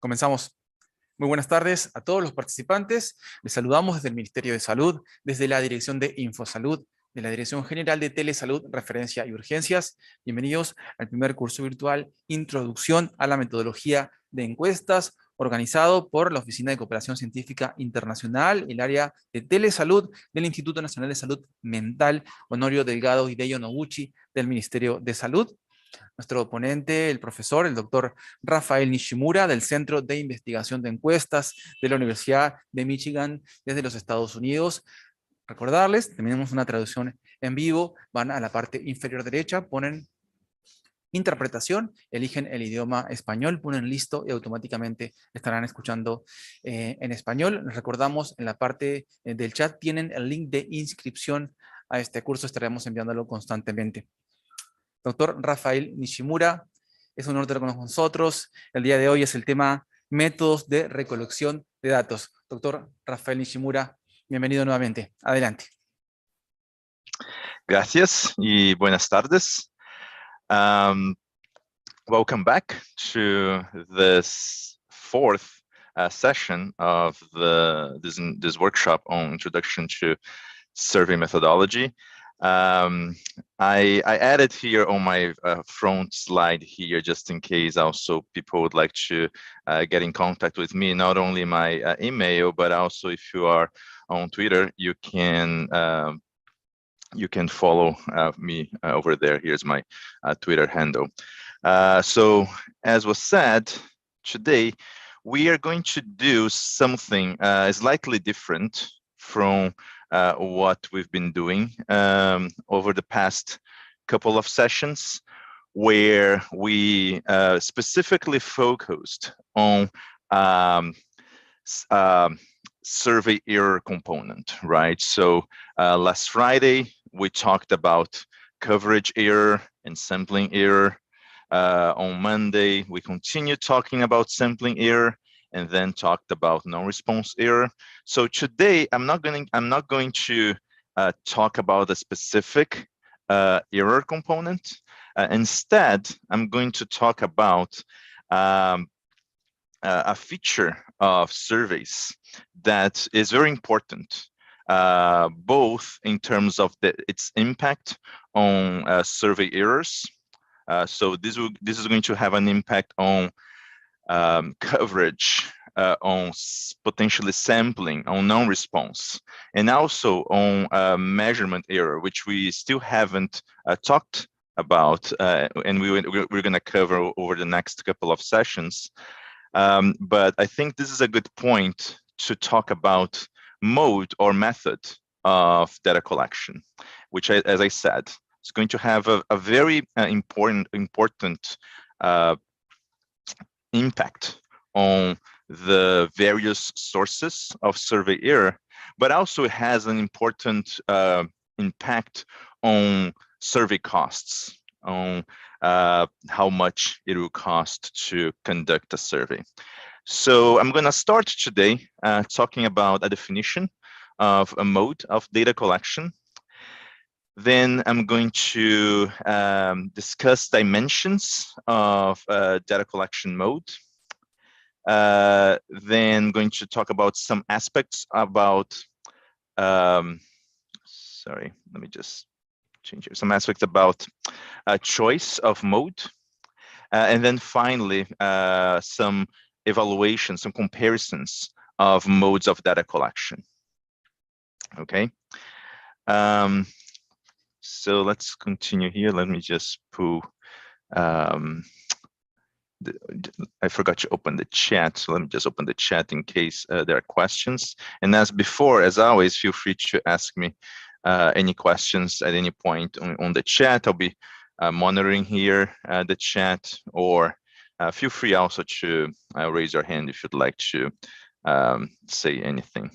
Comenzamos. Muy buenas tardes a todos los participantes. Les saludamos desde el Ministerio de Salud, desde la Dirección de Infosalud, de la Dirección General de Telesalud, Referencia y Urgencias. Bienvenidos al primer curso virtual Introducción a la Metodología de Encuestas, organizado por la Oficina de Cooperación Científica Internacional, el área de Telesalud del Instituto Nacional de Salud Mental, Honorio Delgado Hideyo Noguchi, del Ministerio de Salud. Nuestro ponente, el profesor, el doctor Rafael Nishimura, del Centro de Investigación de Encuestas de la Universidad de Michigan, desde los Estados Unidos. Recordarles, tenemos una traducción en vivo, van a la parte inferior derecha, ponen interpretación, eligen el idioma español, ponen listo y automáticamente estarán escuchando en español. Les recordamos, en la parte del chat tienen el link de inscripción a este curso, estaremos enviándolo constantemente. Doctor Rafael Nishimura, es un honor tenerlo con nosotros. El día de hoy es el tema métodos de recolección de datos. Doctor Rafael Nishimura, bienvenido nuevamente. Adelante. Gracias y buenas tardes. Welcome back to this fourth session of this workshop on Introduction to Survey Methodology. I added here on my front slide here, just in case also people would like to get in contact with me, not only my email, but also if you are on Twitter, you can follow me over there. Here's my Twitter handle. So as was said, today we are going to do something slightly different from what we've been doing over the past couple of sessions, where we specifically focused on survey error component, right? So last Friday, we talked about coverage error and sampling error. On Monday, we continued talking about sampling error, and then talked about non-response error. So today, I'm not going to talk about a specific error component. Instead, I'm going to talk about a feature of surveys that is very important, both in terms of its impact on survey errors. So this is going to have an impact on coverage, on potentially sampling, on non-response, and also on measurement error, which we still haven't talked about, and we're going to cover over the next couple of sessions. But I think this is a good point to talk about mode or method of data collection, which, as I said, is going to have a very important impact on the various sources of survey error, but also it has an important impact on survey costs, on how much it will cost to conduct a survey. So I'm going to start today talking about a definition of a mode of data collection. Then I'm going to discuss dimensions of data collection mode. Then going to talk about some aspects about, sorry, let me just change here. Some aspects about choice of mode. And then finally, some evaluations, some comparisons of modes of data collection. Okay. So let's continue here. Let me just pull, I forgot to open the chat. So let me just open the chat in case there are questions. And as before, as always, feel free to ask me any questions at any point on the chat. I'll be monitoring here the chat, or feel free also to raise your hand if you'd like to say anything.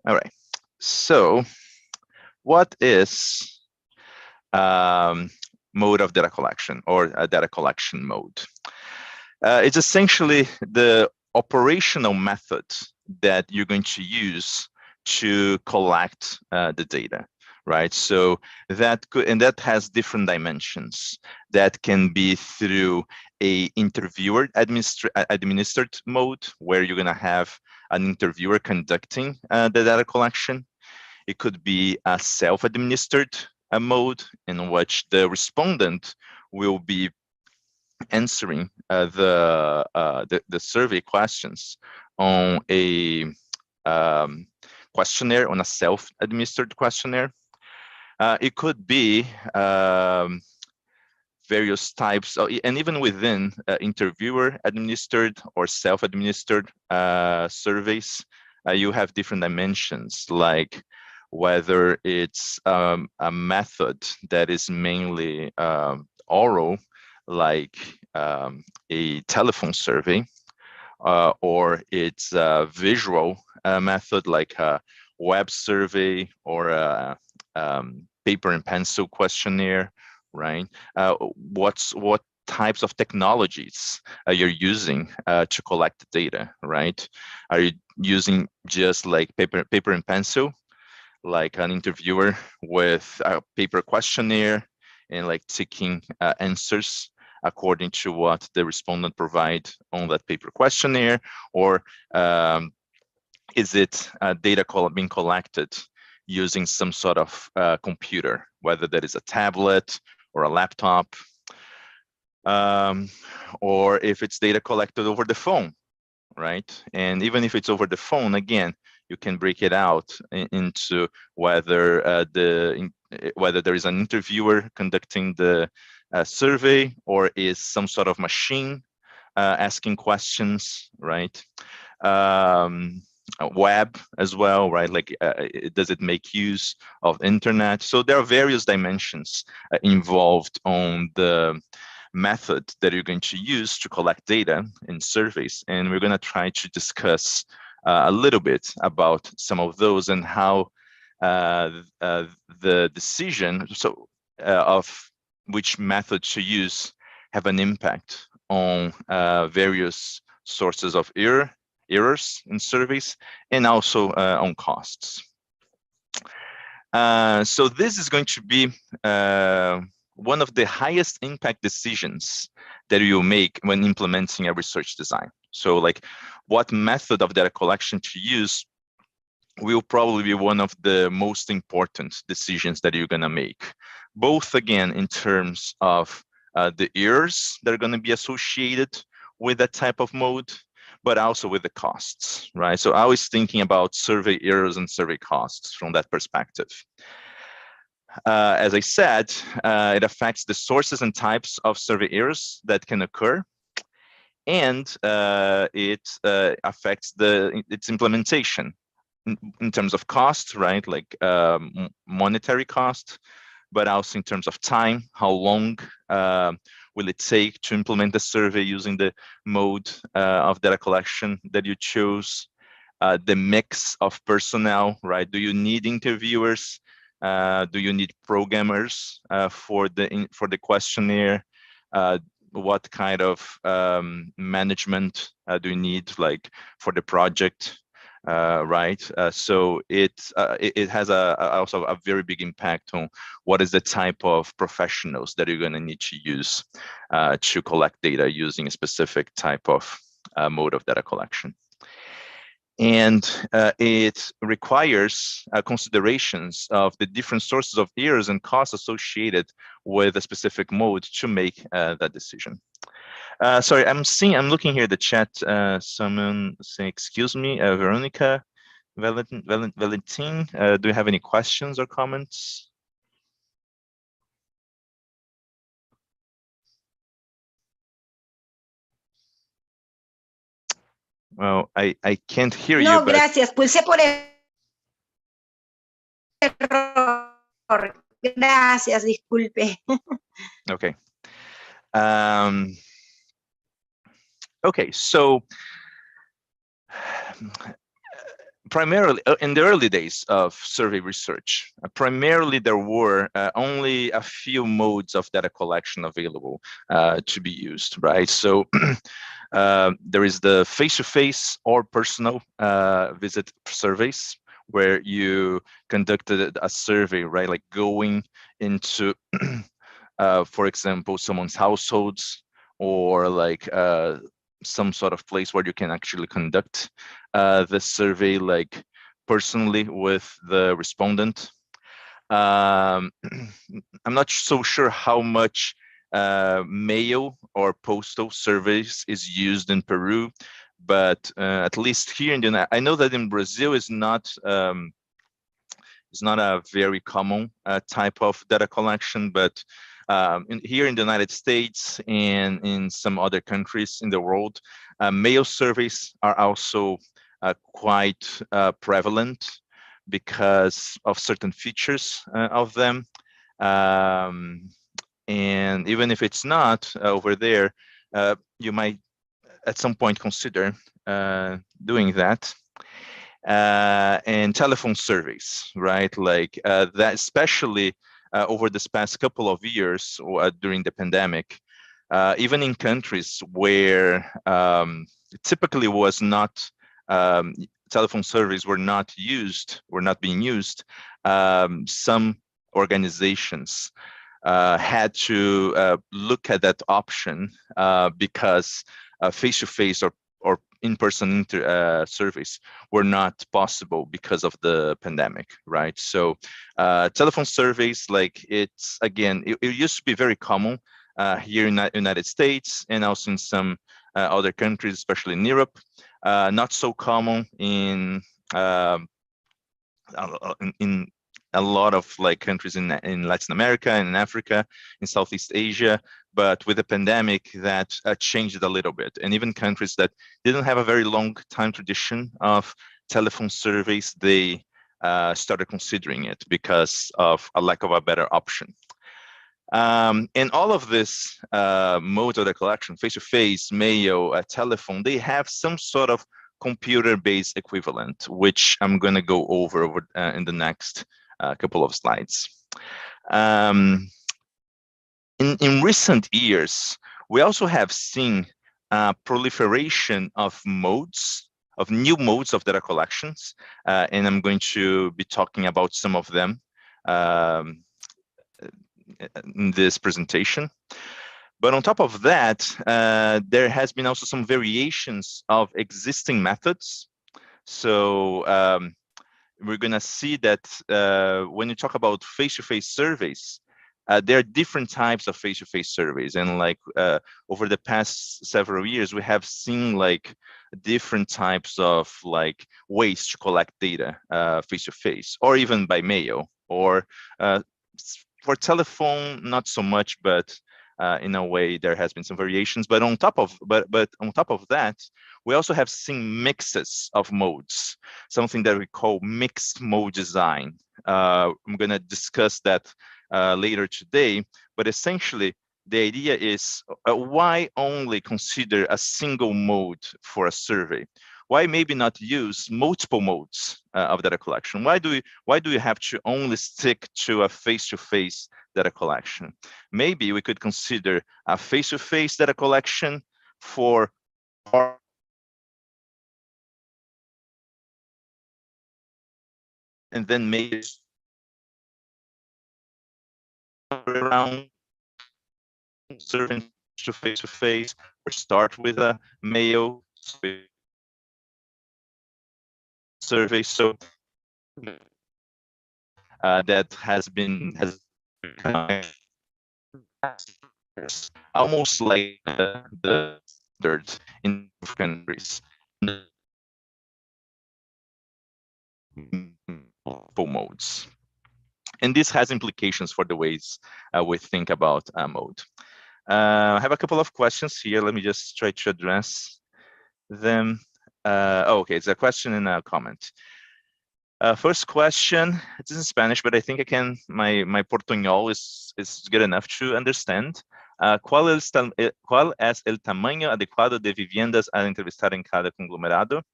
All right. So what is mode of data collection, or a data collection mode? It's essentially the operational method that you're going to use to collect the data, right? So that has different dimensions. That can be through a interviewer administered mode, where you're gonna have an interviewer conducting the data collection. It could be a self-administered mode, in which the respondent will be answering the survey questions on a questionnaire, on a self-administered questionnaire. It could be various types, and even within interviewer administered or self-administered surveys, you have different dimensions, like whether it's a method that is mainly oral, like a telephone survey, or it's a visual method, like a web survey or a paper and pencil questionnaire, right? What types of technologies you're using to collect the data, right? Are you using just like paper and pencil, like an interviewer with a paper questionnaire and like taking answers according to what the respondent provide on that paper questionnaire, or is it data being collected using some sort of computer, whether that is a tablet or a laptop, or if it's data collected over the phone, right? And even if it's over the phone, again, you can break it out into whether whether there is an interviewer conducting the survey, or is some sort of machine asking questions, right? Web as well, right? Like, does it make use of internet? So there are various dimensions involved on the method that you're going to use to collect data in surveys, and we're going to try to discuss a little bit about some of those, and how the decision of which method to use have an impact on various sources of errors in surveys, and also on costs. So this is going to be one of the highest impact decisions that you make when implementing a research design. So like, what method of data collection to use will probably be one of the most important decisions that you're going to make, both again in terms of the errors that are going to be associated with that type of mode, but also with the costs, right? So I was thinking about survey errors and survey costs from that perspective. As I said, it affects the sources and types of survey errors that can occur, and it affects its implementation in terms of cost, right? Like monetary cost, but also in terms of time. How long will it take to implement the survey using the mode of data collection that you chose? The mix of personnel, right? Do you need interviewers? Do you need programmers for the questionnaire? What kind of management do you need, like, for the project? Right, so it has also a very big impact on what is the type of professionals that you're going to need to use to collect data using a specific type of mode of data collection. And it requires considerations of the different sources of errors and costs associated with a specific mode to make that decision. Sorry, I'm looking here at the chat. Someone saying, excuse me, Veronica Valentin, do you have any questions or comments? Well, I can't hear you. No, gracias. Pulsé por error. Gracias, disculpe. Okay. Okay, so primarily in the early days of survey research, primarily there were only a few modes of data collection available to be used, right? So there is the face-to-face or personal visit surveys, where you conducted a survey, right? Like going into, for example, someone's households, or like some sort of place where you can actually conduct the survey, like personally with the respondent. I'm not so sure how much mail or postal surveys is used in Peru, but at least here in the United, I know that in Brazil is not a very common type of data collection, but here in the United States and in some other countries in the world, mail surveys are also quite prevalent because of certain features of them. And even if it's not over there, you might at some point consider doing that. And telephone surveys, right? Like that, especially over this past couple of years during the pandemic, even in countries where typically was not, telephone surveys were not being used, some organizations had to look at that option because face-to-face or in-person surveys were not possible because of the pandemic, right? So telephone surveys, like it's, again, it used to be very common here in the United States and also in some other countries, especially in Europe. Not so common in a lot of like countries in Latin America and in Africa, in Southeast Asia, but with the pandemic that changed a little bit. And even countries that didn't have a very long time tradition of telephone surveys, they started considering it because of a lack of a better option. And all of this modes of the collection, face-to-face, mail, telephone, they have some sort of computer-based equivalent, which I'm going to go over in the next couple of slides. In recent years, we also have seen proliferation of modes, of new modes of data collections, and I'm going to be talking about some of them in this presentation. But on top of that, there has been also some variations of existing methods. So we're going to see that when you talk about face-to-face surveys, there are different types of face-to-face surveys. And like over the past several years, we have seen like different types of like ways to collect data face-to-face, or even by mail, or for telephone, not so much, but in a way there has been some variations. But on top of that, we also have seen mixes of modes, something that we call mixed mode design. I'm going to discuss that later today, but essentially the idea is why only consider a single mode for a survey? Why maybe not use multiple modes of data collection? Why do you have to only stick to a face-to-face data collection? Maybe we could consider a face-to-face data collection for and then maybe around serving to face-to-face, or start with a mail survey. So that has almost like the third in countries. Modes. And this has implications for the ways we think about mode. I have a couple of questions here. Let me just try to address them. Okay, it's a question and a comment. First question, it's in Spanish, but I think I can, my portuñol is good enough to understand. ¿Cuál es el tamaño adecuado de viviendas a entrevistar en cada conglomerado?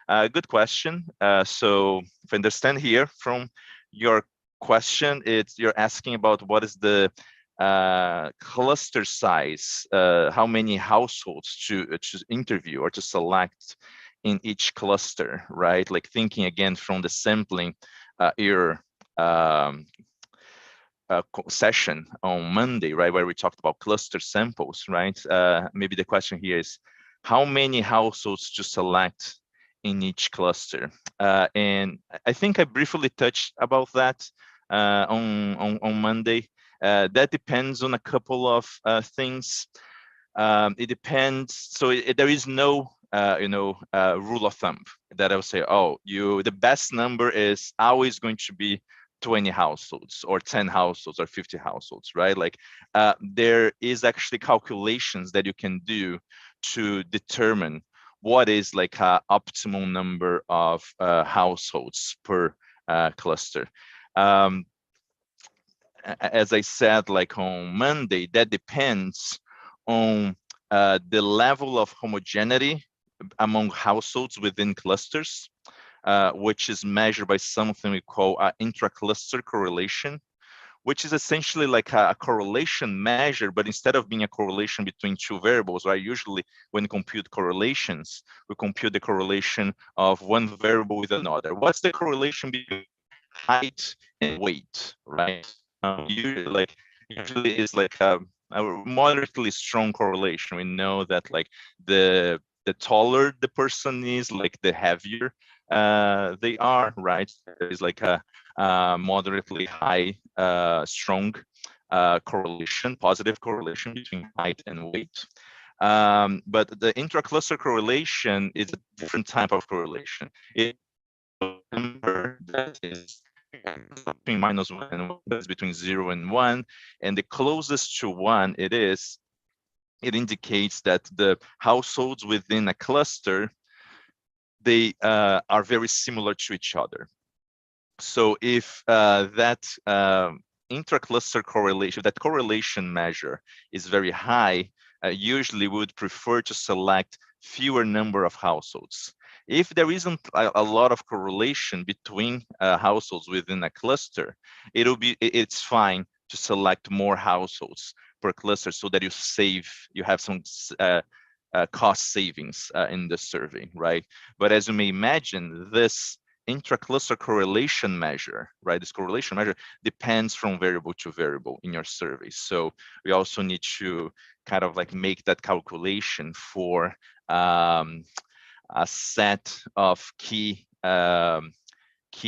Good question. So if I understand here from your question, you're asking about what is the cluster size, how many households to interview or to select in each cluster, right? Like thinking again from the sampling error session on Monday, right, where we talked about cluster samples, right? Maybe the question here is how many households to select in each cluster, and I think I briefly touched about that on Monday. That depends on a couple of things. It depends. So there is no rule of thumb that I'll say, oh, the best number is always going to be 20 households or 10 households or 50 households, right? Like there is actually calculations that you can do to determine what is like an optimal number of households per cluster. As I said, like on Monday, that depends on the level of homogeneity among households within clusters, which is measured by something we call intra-cluster correlation, which is essentially like a correlation measure, but instead of being a correlation between two variables, right? Usually when we compute correlations, we compute the correlation of one variable with another. What's the correlation between height and weight, right? Usually is like a moderately strong correlation. We know that like the taller the person is, like the heavier they are, right? There's like a moderately high, strong correlation, positive correlation between height and weight. But the intra-cluster correlation is a different type of correlation. It's a number that is between -1 and 1, that's between 0 and 1, and the closest to 1 it indicates that the households within a cluster, they are very similar to each other. So if that intra-cluster correlation, that correlation measure is very high, usually we would prefer to select fewer number of households. If there isn't a lot of correlation between households within a cluster, it's fine to select more households per cluster so that you have some cost savings in the survey, right? But as you may imagine, this intra-cluster correlation measure, right? This correlation measure depends from variable to variable in your survey. So we also need to kind of like make that calculation for a set of key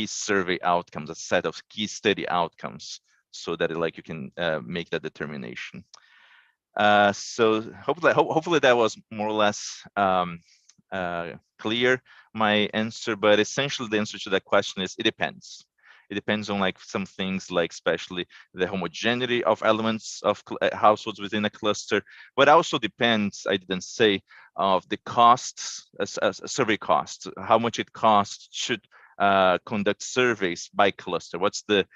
survey outcomes, a set of key study outcomes, so that like you can make that determination. So hopefully that was more or less clear, my answer, but essentially the answer to that question is it depends. It depends on like some things, like especially the homogeneity of elements of households within a cluster, but also depends, I didn't say, of the costs, survey costs, how much it costs to conduct surveys by cluster. What's the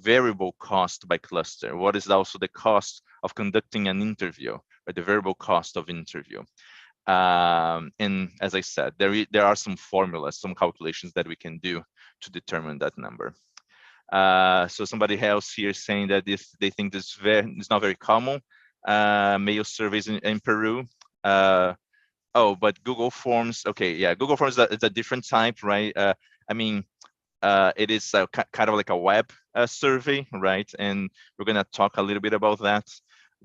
variable cost by cluster? What is also the cost of conducting an interview, or the variable cost of interview? And as I said, there are some formulas, some calculations that we can do to determine that number. So somebody else here saying that if they think this is not very common, mail surveys in Peru. Oh, but Google Forms, okay, yeah, Google Forms is a different type, right? I mean, it is kind of like a web survey, right? And we're gonna talk a little bit about that.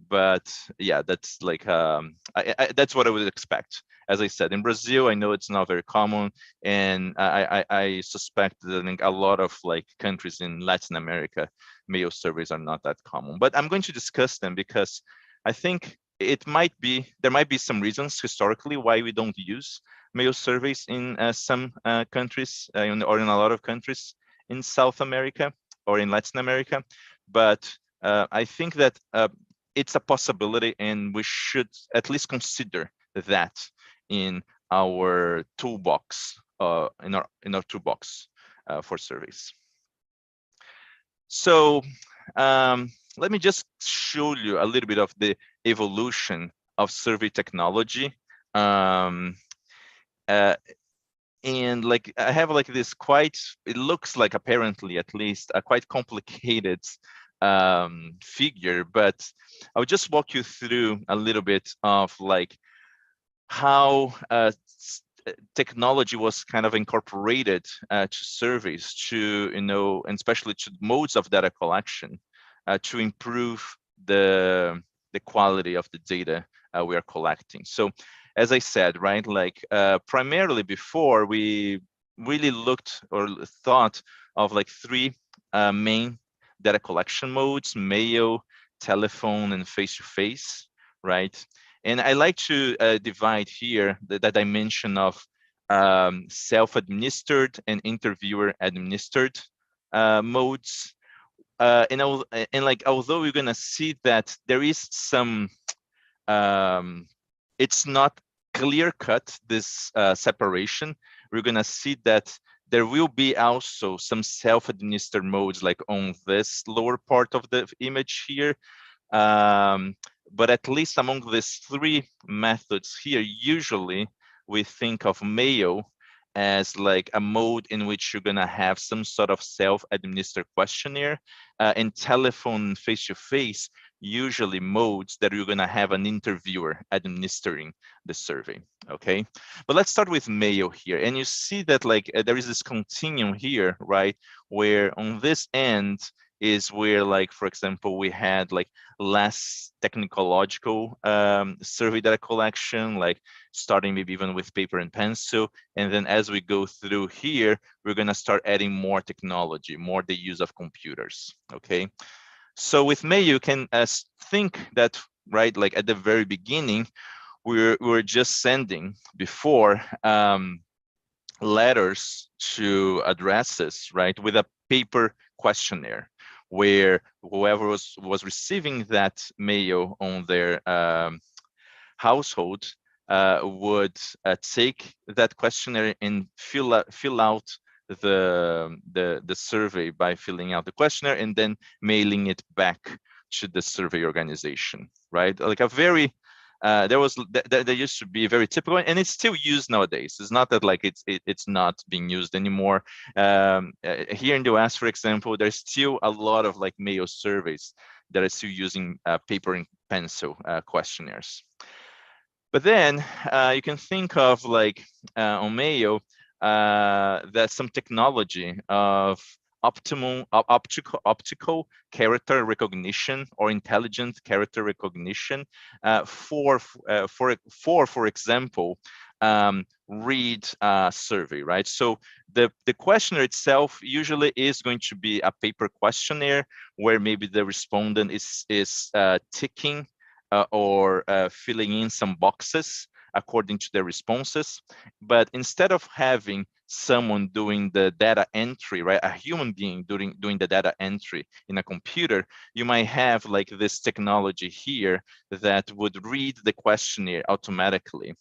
But yeah, that's like that's what I would expect. As I said, in Brazil, I know it's not very common, and I suspect that a lot of like countries in Latin America, mail surveys are not that common. But I'm going to discuss them because I think there might be some reasons historically why we don't use mail surveys in some countries, or in a lot of countries in South America or in Latin America. But I think that it's a possibility, and we should at least consider that in our toolbox, in our toolbox for surveys. So let me just show you a little bit of the evolution of survey technology. And like I have like this it looks like, apparently at least, a quite complicated figure, but I'll just walk you through a little bit of like how technology was kind of incorporated to surveys, to, you know, and especially to modes of data collection to improve the quality of the data we are collecting. So as I said, right, like primarily before, we really looked or thought of like three main data collection modes: mail, telephone, and face-to-face, right? And I like to divide here the dimension of self-administered and interviewer-administered modes. And like, although we're gonna see that there is some, it's not clear-cut, this separation, we're gonna see that there will be also some self-administered modes like on this lower part of the image here. But at least among these three methods here, usually we think of mail as like a mode in which you're gonna have some sort of self-administered questionnaire, and telephone face-to-face, usually modes that you're gonna have an interviewer administering the survey, okay? But let's start with mail here. And you see that like there is this continuum here, right? Where on this end is where, like, for example, we had like less technological survey data collection, like starting maybe even with paper and pencil. And then as we go through here, we're gonna start adding more technology, more the use of computers, okay? So with mail, you can think that, right, like at the very beginning, we were just sending before letters to addresses, right, with a paper questionnaire, where whoever was receiving that mail on their household would take that questionnaire and fill out the survey by filling out the questionnaire and then mailing it back to the survey organization, right? Like a very there used to be very typical, and it's still used nowadays. It's not that like it's not being used anymore. Here in the US, for example, there's still a lot of like mail surveys that are still using paper and pencil questionnaires. But then you can think of like on mail that some technology of optical character recognition or intelligent character recognition for example, read survey, right? So the questionnaire itself usually is going to be a paper questionnaire where maybe the respondent is ticking or filling in some boxes according to their responses. But instead of having someone doing the data entry, right, a human being doing the data entry in a computer, you might have like this technology here that would read the questionnaire automatically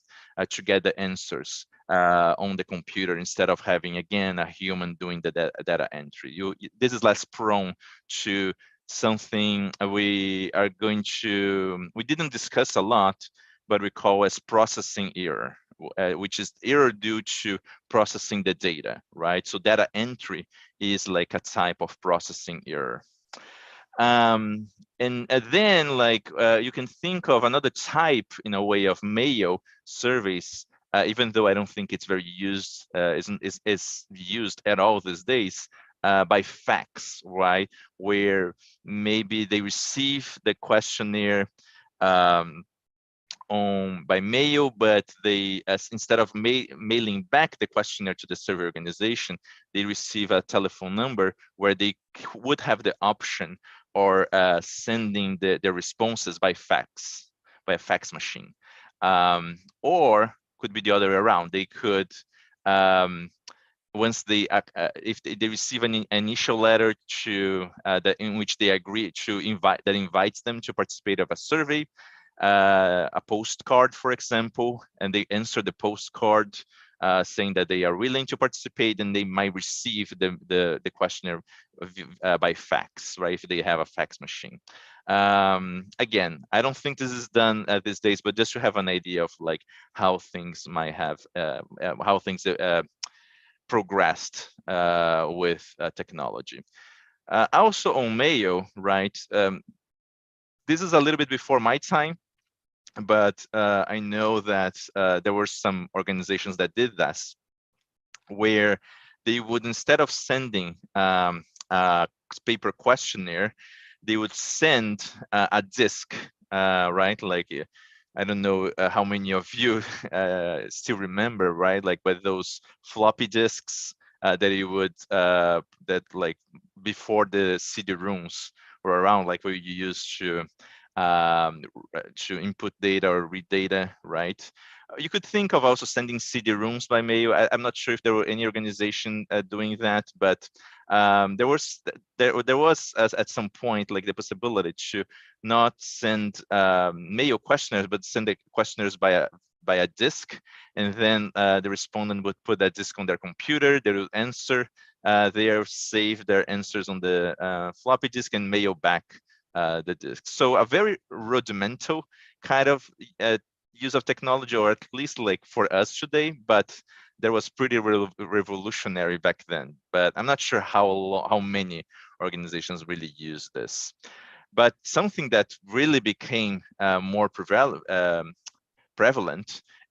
to get the answers on the computer, instead of having, again, a human doing the data entry. This is less prone to something we didn't discuss a lot, but we call as processing error, which is error due to processing the data, right? So data entry is like a type of processing error. And then like you can think of another type in a way of mail surveys, even though I don't think it's very used, is used at all these days, by fax, right? Where maybe they receive the questionnaire by mail, but they, instead of mailing back the questionnaire to the survey organization, they receive a telephone number where they would have the option or sending the responses by fax, by a fax machine. Or could be the other way around. They could, once they, if they receive an initial letter to in which they agree to that invites them to participate of a survey, a postcard, for example, and they answer the postcard saying that they are willing to participate, and they might receive the questionnaire by fax, right, if they have a fax machine. Again, I don't think this is done these days, but just to have an idea of like how things might have, how things progressed with technology. Also on Mayo, right? This is a little bit before my time, but I know that there were some organizations that did this, where they would, instead of sending a paper questionnaire, they would send a disk, right? Like, I don't know how many of you still remember, right? Like, but those floppy disks that you would, that like before the CD-ROMs were around, like where you used to input data or read data, right? You could think of also sending CD-ROMs by mail. I'm not sure if there were any organization doing that, but there was at some point like the possibility to not send mail questionnaires, but send the questionnaires by a disk, and then the respondent would put that disk on their computer. They would answer. They save their answers on the floppy disk and mail back the disk. So a very rudimental kind of use of technology, or at least like for us today, but there was pretty revolutionary back then. But I'm not sure how many organizations really use this. But something that really became more prevalent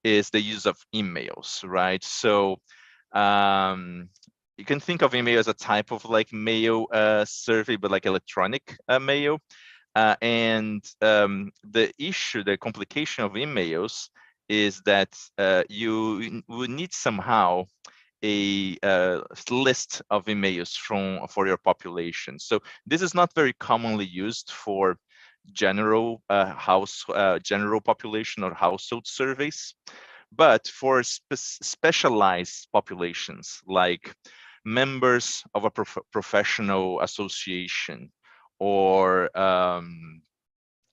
is the use of emails, right? So you can think of email as a type of like mail survey, but like electronic mail. And the complication of emails is that you would need somehow a list of emails for your population. So this is not very commonly used for general general population or household surveys, but for specialized populations like members of a professional association, or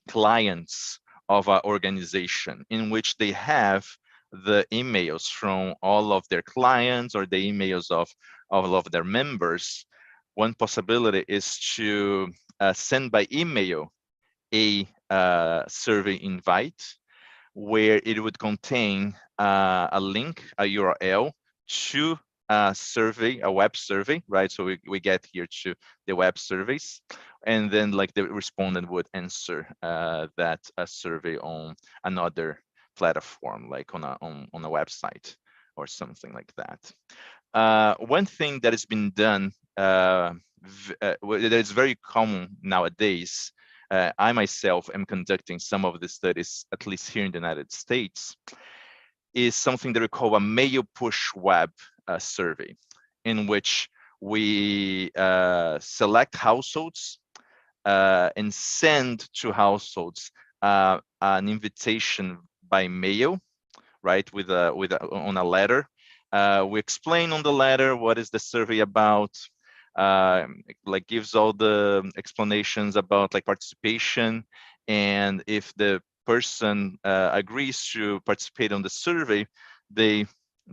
clients of an organization, in which they have the emails from all of their clients or the emails of all of their members. One possibility is to send by email a survey invite, where it would contain a link, a URL to a survey, a web survey, right? So we get here to the web surveys, and then like the respondent would answer that survey on another platform, like on a website or something like that. One thing that has been done that is very common nowadays, I myself am conducting some of the studies, at least here in the United States, is something that we call a mail push web survey, in which we select households and send to households an invitation by mail, right, on a letter. We explain on the letter what is the survey about, like gives all the explanations about like participation, and if the person agrees to participate on the survey, they,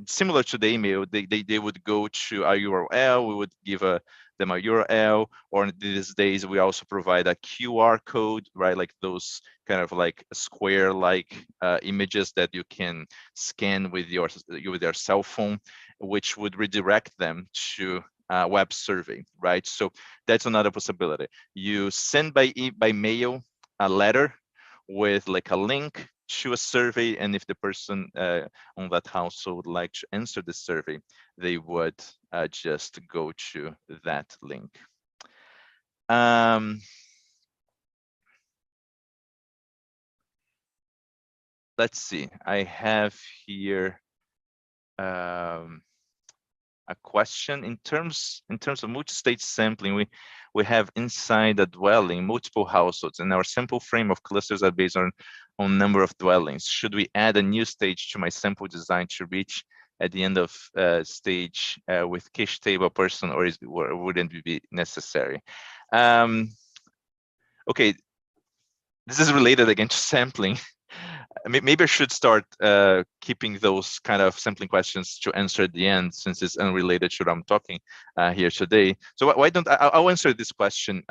similar to the email, they would go to a URL. We would give them a URL, or these days we also provide a QR code, right? Like those kind of like square-like images that you can scan with your cell phone, which would redirect them to web survey, right? So that's another possibility. You send by mail a letter with like a link to a survey, and if the person on that household would like to answer the survey, they would just go to that link. Let's see, I have here a question. In terms of multi-stage sampling, we have inside a dwelling multiple households, and our sample frame of clusters are based on number of dwellings. Should we add a new stage to my sample design to reach at the end of stage with cache table person, or wouldn't it be necessary? Okay, this is related again to sampling. Maybe I should start keeping those kind of sampling questions to answer at the end, since it's unrelated to what I'm talking here today. So why don't I'll answer this question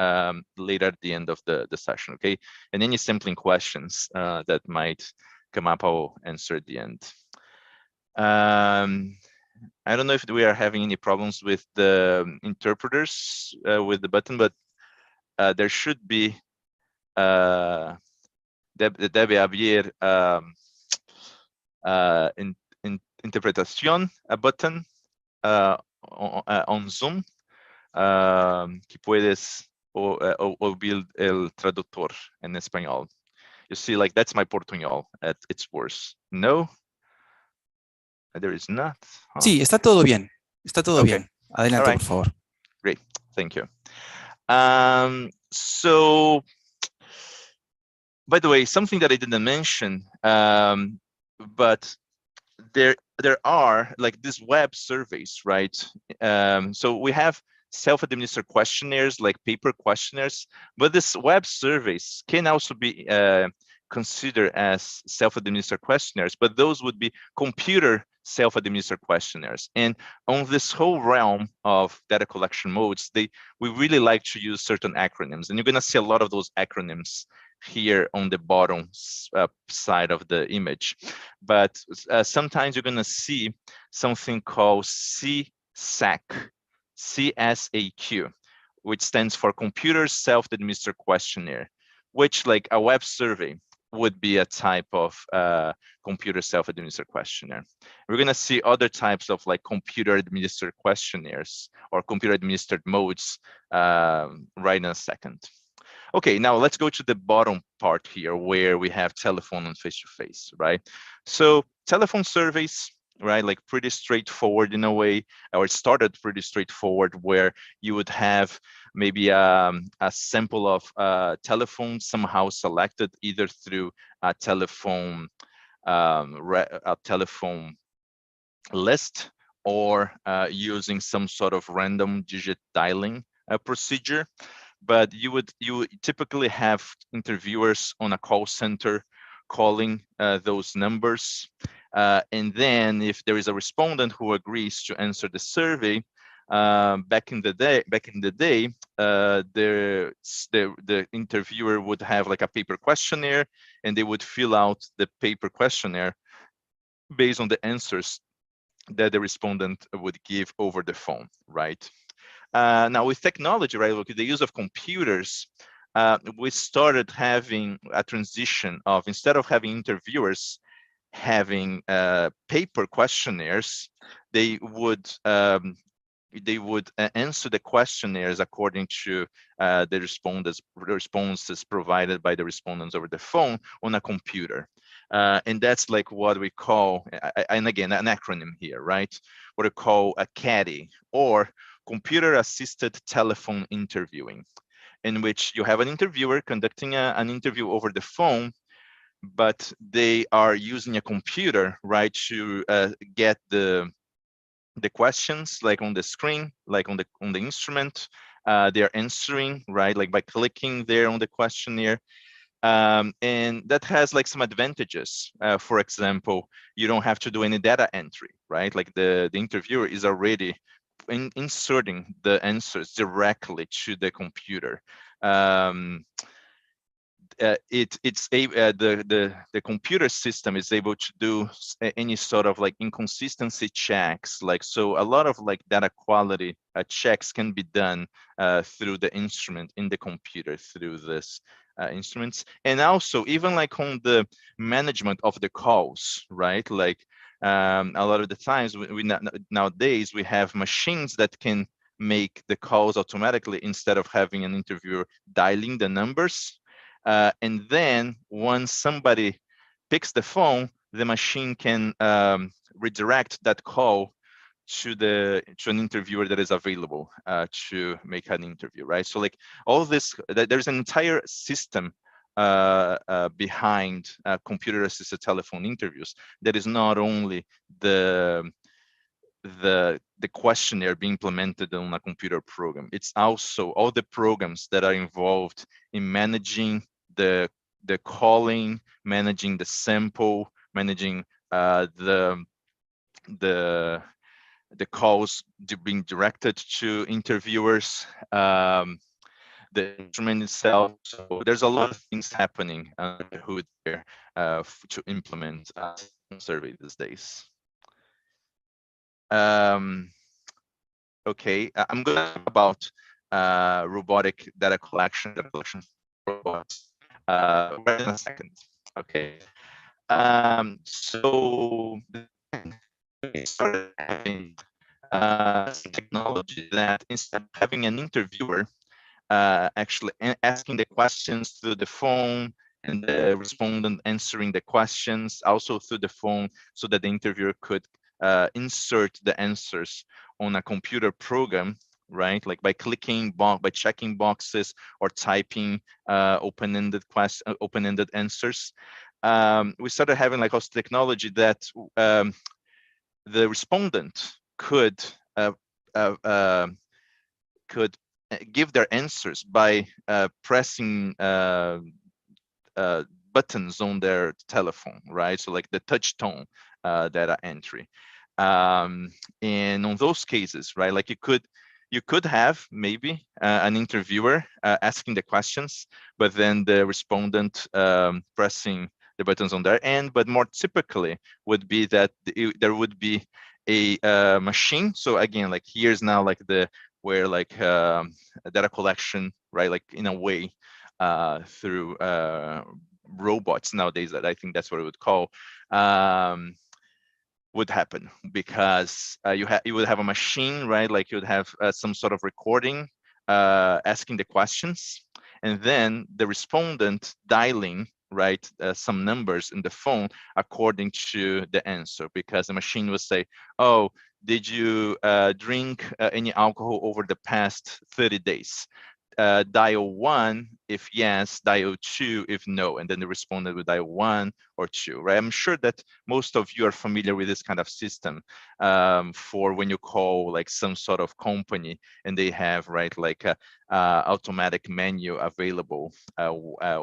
later at the end of the session, okay? And any sampling questions that might come up, I'll answer at the end. I don't know if we are having any problems with the interpreters with the button, but there should be debe haber interpretación, a button on Zoom que puedes oír el traductor en español. You see, like, that's my portuñol at its worst. No, there is not. Huh. Sí, está todo bien. Está todo Okay. bien. Adelante, All right. por favor. Great, thank you. So, by the way, something that I didn't mention, but there are like these web surveys, right? So we have self-administered questionnaires, like paper questionnaires, but these web surveys can also be considered as self-administered questionnaires, but those would be computer self-administered questionnaires. And on this whole realm of data collection modes, we really like to use certain acronyms, and you're going to see a lot of those acronyms here on the bottom side of the image. But sometimes you're going to see something called CSAQ, CSAQ, which stands for Computer Self-Administered Questionnaire, which, like a web survey, would be a type of computer self-administered questionnaire. We're going to see other types of like computer administered questionnaires or computer administered modes right in a second. Okay, now let's go to the bottom part here where we have telephone and face-to-face, right? So telephone surveys, right, like pretty straightforward in a way, or it started pretty straightforward where you would have maybe a sample of telephones somehow selected either through a telephone list or using some sort of random digit dialing procedure. But you would typically have interviewers on a call center calling those numbers. And then if there is a respondent who agrees to answer the survey, back in the day, the interviewer would have like a paper questionnaire, and they would fill out the paper questionnaire based on the answers that the respondent would give over the phone, right? Now with technology, right, with the use of computers, we started having a transition of, instead of having interviewers having paper questionnaires, they would answer the questionnaires according to the responses provided by the respondents over the phone on a computer. And that's like what we call, and again, an acronym here, right? What we call a CATI, or computer-assisted telephone interviewing, in which you have an interviewer conducting an interview over the phone, but they are using a computer, right, to get the questions like on the screen, like on the instrument. They're answering, right, like by clicking there on the questionnaire. And that has like some advantages. For example, you don't have to do any data entry, right? Like the interviewer is already inserting the answers directly to the computer. The computer system is able to do any sort of like inconsistency checks, like, so a lot of like data quality checks can be done through the instrument in the computer through this instruments. And also even like on the management of the calls, right? Like a lot of the times nowadays we have machines that can make the calls automatically instead of having an interviewer dialing the numbers. And then once somebody picks the phone, the machine can redirect that call to an interviewer that is available to make an interview, right? So like all this, there's an entire system behind computer-assisted telephone interviews that is not only the questionnaire being implemented on a computer program. It's also all the programs that are involved in managing the calling, managing the sample, managing the calls being directed to interviewers, the instrument itself. So there's a lot of things happening under the hood there to implement a survey these days. Okay, I'm going to talk about robotic data collection robots right in a second. Okay, so we started having technology that instead of having an interviewer actually asking the questions through the phone and the respondent answering the questions also through the phone, so that the interviewer could insert the answers on a computer program, right? Like by clicking, by checking boxes or typing open-ended answers. We started having like also technology that the respondent could give their answers by pressing buttons on their telephone, right? So like the touch tone data entry. And on those cases, right, like you could have maybe an interviewer asking the questions, but then the respondent pressing the buttons on their end. But more typically would be that there would be a machine. So again, like here's now like where like data collection, right, like in a way through robots nowadays, that I think that's what it would call, would happen, because you would have a machine, right? Like you would have some sort of recording asking the questions, and then the respondent dialing, right, some numbers in the phone according to the answer, because the machine would say, oh, did you drink any alcohol over the past 30 days? Dial 1 if yes, dial 2 if no, and then the respondent would dial 1 or 2, right? I'm sure that most of you are familiar with this kind of system for when you call like some sort of company and they have, right, like a automatic menu available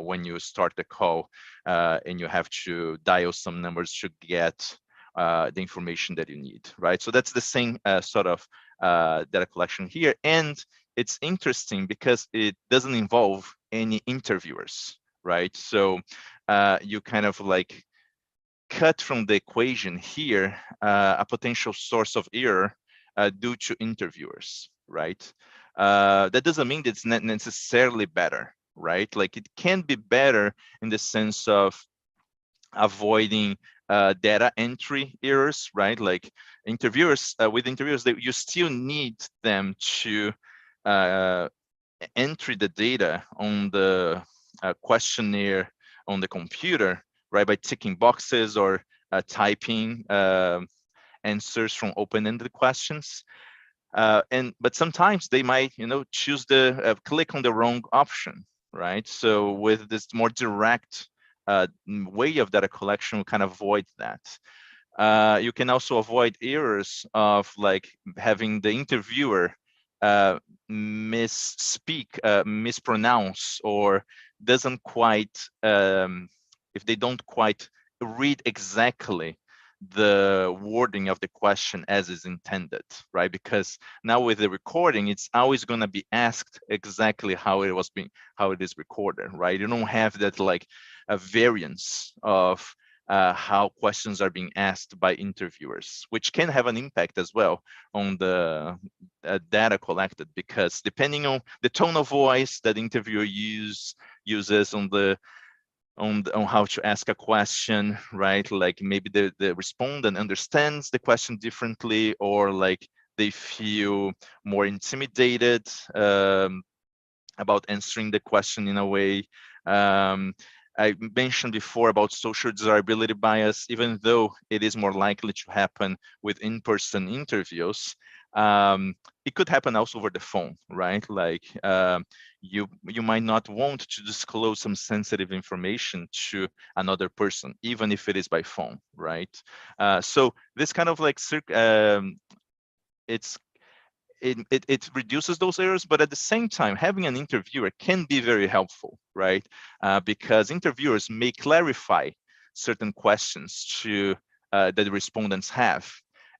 when you start the call and you have to dial some numbers to get the information that you need, right? So that's the same sort of data collection here. And it's interesting because it doesn't involve any interviewers, right? So you kind of like cut from the equation here a potential source of error due to interviewers, right? That doesn't mean that it's not necessarily better, right? Like it can be better in the sense of avoiding data entry errors, right? Like interviewers, with interviewers, you still need them to enter the data on the questionnaire on the computer, right? By ticking boxes or typing answers from open-ended questions. But sometimes they might, choose the click on the wrong option, right? So with this more direct way of data collection, we can avoid that. You can also avoid errors of like having the interviewer misspeak, mispronounce, or doesn't quite, if they don't quite read exactly the wording of the question as is intended, right? Because now with the recording, it's always going to be asked exactly how it is recorded, right? You don't have that like a variance of how questions are being asked by interviewers, which can have an impact as well on the data collected, because depending on the tone of voice that the interviewer uses on how to ask a question, right? Like maybe the respondent understands the question differently, or like they feel more intimidated about answering the question in a way. I mentioned before about social desirability bias. Even though it is more likely to happen with in-person interviews, it could happen also over the phone, right? Like you might not want to disclose some sensitive information to another person, even if it is by phone, right? So this kind of like it reduces those errors, but at the same time, having an interviewer can be very helpful, right? Because interviewers may clarify certain questions to that the respondents have,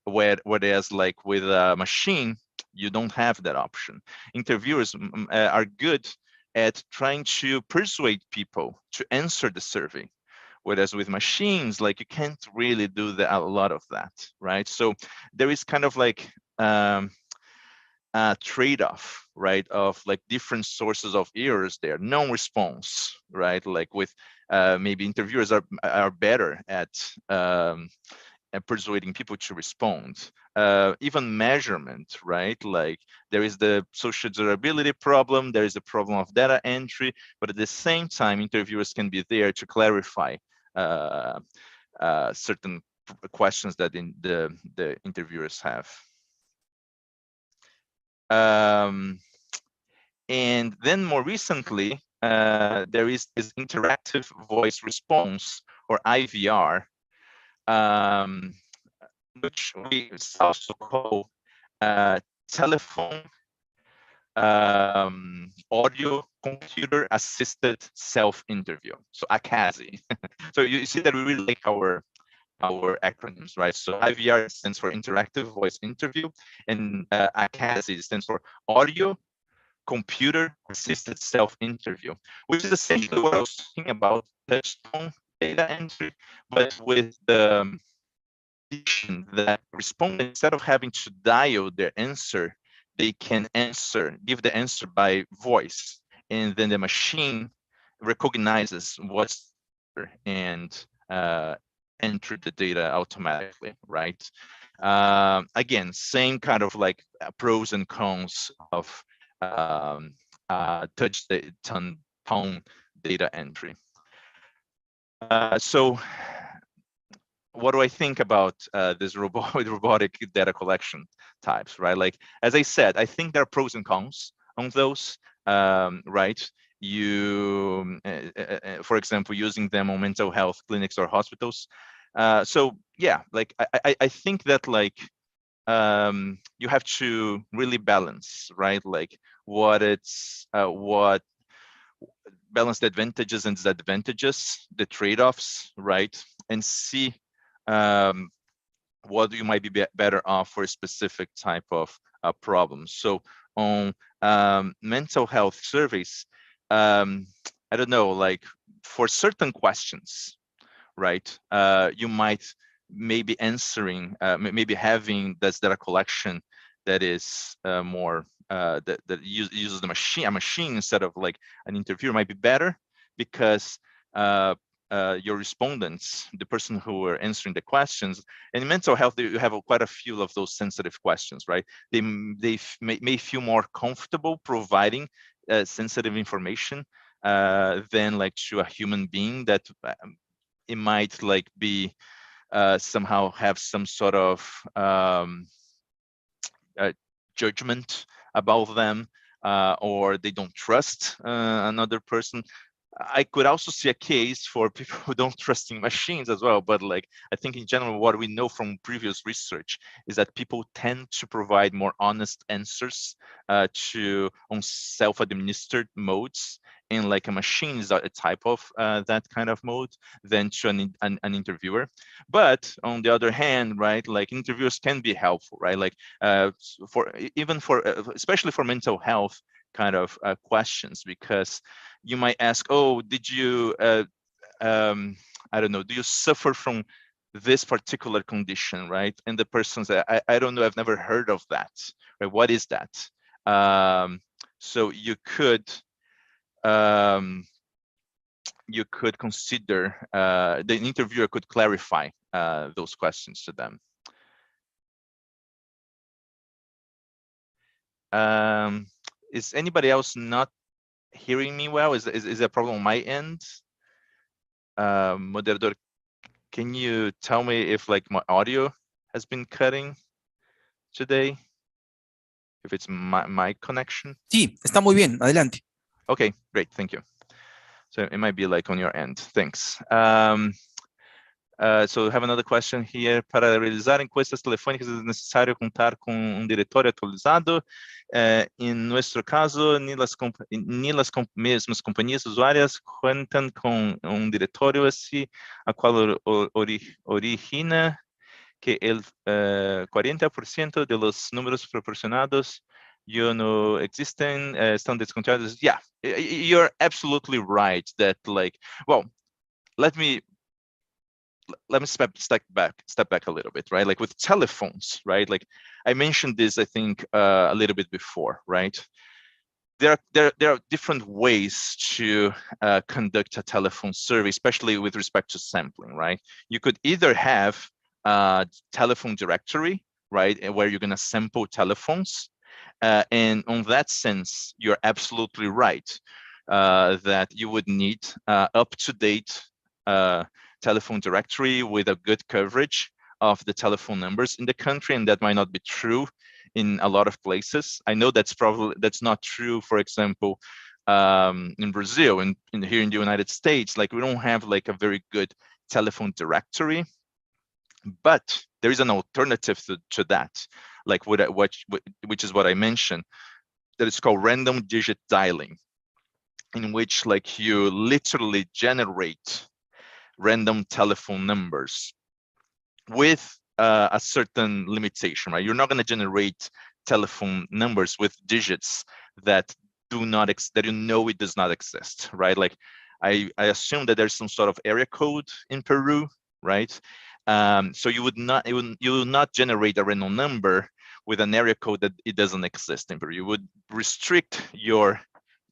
whereas like with a machine, you don't have that option. Interviewers are good at trying to persuade people to answer the survey, Whereas with machines, like you can't really do a lot of that, right? So there is kind of like a trade-off, right, of like different sources of errors there. Non-response, right? Like with maybe interviewers are better at persuading people to respond. Even measurement, right? Like there is the social durability problem, there is a problem of data entry, but at the same time, interviewers can be there to clarify certain questions that the interviewers have. And then more recently, there is this interactive voice response, or IVR, which we also call telephone audio computer assisted self-interview, so ACASI. So you see that we really like our acronyms, right? So IVR stands for interactive voice interview, and ACASI stands for audio computer assisted self-interview, which is essentially what I was talking about, touch tone data entry, but with the that respondent, instead of having to dial their answer, they can give the answer by voice, and then the machine recognizes what's and enter the data automatically, right? Again, same kind of like pros and cons of touch tone data entry. So what do I think about this robotic data collection types, right? Like, as I said, I think there are pros and cons on those, right? You, for example, using them on mental health clinics or hospitals. So yeah, like I think that like you have to really balance, right? Like what balance the advantages and disadvantages, the trade-offs, right? And see what you might be better off for a specific type of problem. So on mental health surveys, I don't know, like for certain questions, right? You might maybe answering, maybe having this data collection that is more that uses a machine instead of like an interviewer might be better, because your respondents, the person who are answering the questions, and in mental health, you have quite a few of those sensitive questions, right? They may feel more comfortable providing sensitive information than like to a human being that it might like be somehow have some sort of judgment about them, or they don't trust another person. I could also see a case for people who don't trust in machines as well, but like I think in general, what we know from previous research is that people tend to provide more honest answers on self-administered modes, and like a machine is a type of that kind of mode than to an interviewer. But on the other hand, right, like interviewers can be helpful, right? Like especially for mental health kind of questions, because you might ask, oh, did you I don't know, do you suffer from this particular condition, right? And the person says, I don't know, I've never heard of that, right? What is that? So you could consider, the interviewer could clarify those questions to them. Is anybody else not hearing me well? Is there a problem on my end? Moderador, can you tell me if like my audio has been cutting today? If it's my connection? Sí, está muy bien. Adelante. Okay, great, thank you. So it might be like on your end. Thanks. So I have another question here. Para realizar encuestas telefônicas é necessário contar com diretório atualizado. Em nosso caso, nem as mesmas companhias usuárias contam com diretório assim, a qual origina que el 40% de los números proporcionados ya no existen, están descontados. Yeah, you're absolutely right that like, well, let me let me step back a little bit, right? Like with telephones, right? Like I mentioned this, I think, a little bit before, right? There are different ways to conduct a telephone survey, especially with respect to sampling, right? You could either have a telephone directory, right, where you're going to sample telephones. And on that sense, you're absolutely right that you would need up-to-date telephone directory with a good coverage of the telephone numbers in the country, and that might not be true in a lot of places. I know that's not true, for example, in Brazil and here in the United States. Like we don't have like a very good telephone directory, but there is an alternative to that, like which is what I mentioned, that is called random digit dialing, in which like you literally generate random telephone numbers with a certain limitation, right? You're not going to generate telephone numbers with digits that do not that you know it does not exist, right? Like I assume that there's some sort of area code in Peru, right? So you would not generate a random number with an area code that it doesn't exist in Peru. You would restrict your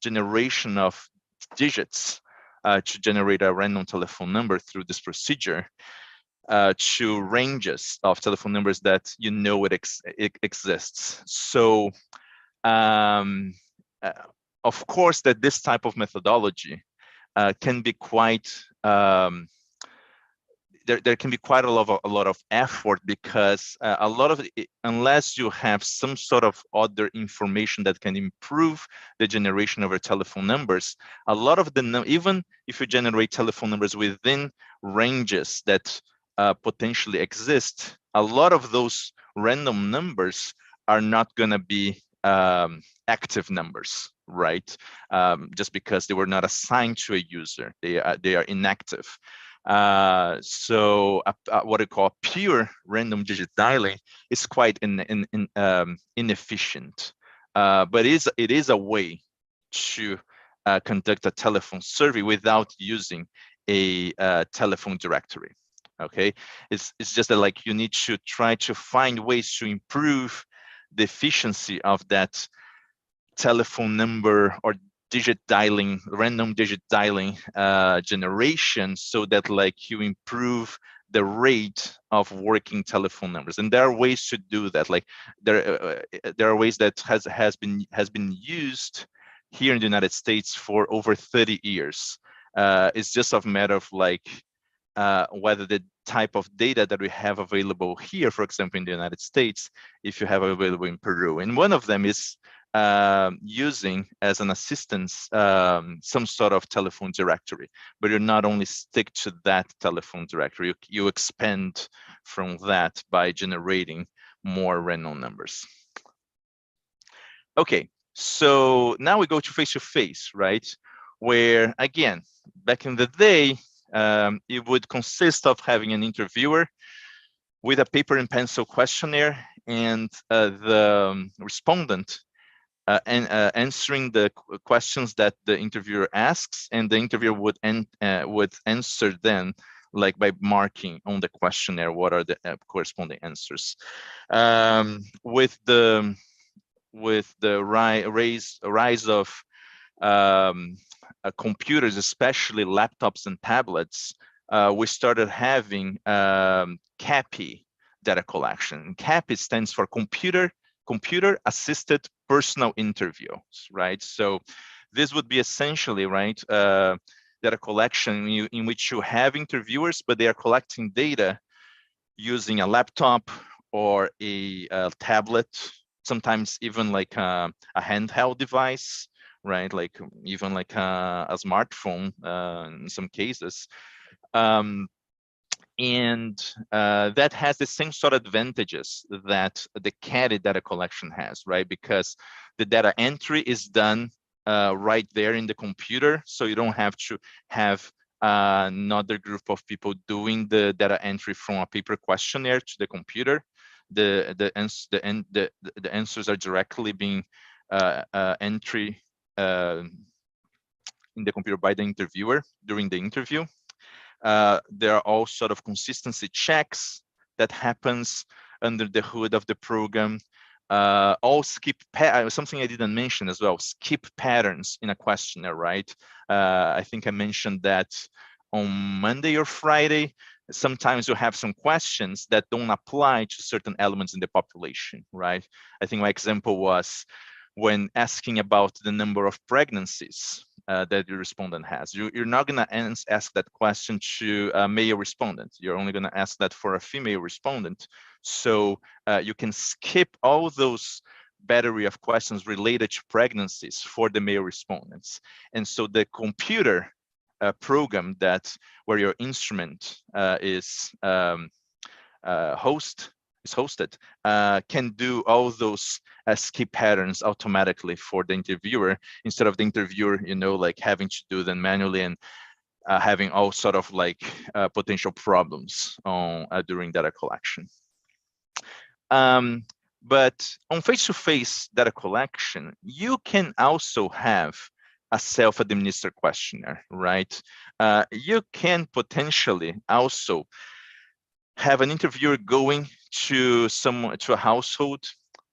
generation of digits to generate a random telephone number through this procedure to ranges of telephone numbers that you know it exists. So of course that this type of methodology can be quite there can be quite a lot of effort, because a lot of it, unless you have some sort of other information that can improve the generation of your telephone numbers, a lot of even if you generate telephone numbers within ranges that potentially exist, a lot of those random numbers are not going to be active numbers, right? Just because they were not assigned to a user, they are inactive. So what I call pure random digit dialing is quite inefficient, but it is a way to conduct a telephone survey without using a telephone directory. Okay, it's just that like you need to try to find ways to improve the efficiency of that telephone number or digit dialing, random digit dialing generation, so that like you improve the rate of working telephone numbers. And there are ways to do that. Like there are ways that has been used here in the United States for over 30 years. It's just a matter of like whether the type of data that we have available here, for example, in the United States, if you have available in Peru. And one of them is using as an assistance some sort of telephone directory, but you're not only stick to that telephone directory, you expand from that by generating more random numbers. Okay, so now we go to face-to-face, right? Where again, back in the day, it would consist of having an interviewer with a paper and pencil questionnaire, and the respondent answering the questions that the interviewer asks, and the interviewer would answer then, like by marking on the questionnaire what are the corresponding answers. With the rise of computers, especially laptops and tablets, we started having CAPI data collection. CAPI stands for computer assisted personal interviews, right? So this would be essentially, right, data collection in which you have interviewers, but they are collecting data using a laptop or a tablet, sometimes even like a handheld device, right? Like even like a smartphone in some cases. And that has the same sort of advantages that the CADI data collection has, right? Because the data entry is done right there in the computer, so you don't have to have another group of people doing the data entry from a paper questionnaire to the computer. The answers are directly being entry in the computer by the interviewer during the interview. there are all sort of consistency checks that happens under the hood of the program. All something I didn't mention as well, skip patterns in a questionnaire, right? I think I mentioned that on Monday or Friday. Sometimes you have some questions that don't apply to certain elements in the population, right? I think my example was when asking about the number of pregnancies that the respondent has. You're not going to ask that question to a male respondent. You're only going to ask that for a female respondent. So you can skip all those battery of questions related to pregnancies for the male respondents. And so the computer program where your instrument is hosted can do all those skip patterns automatically for the interviewer, instead of the interviewer, like having to do them manually and having all sort of like potential problems during data collection. But on face-to-face data collection, you can also have a self-administered questionnaire, right? You can potentially also have an interviewer going to a household,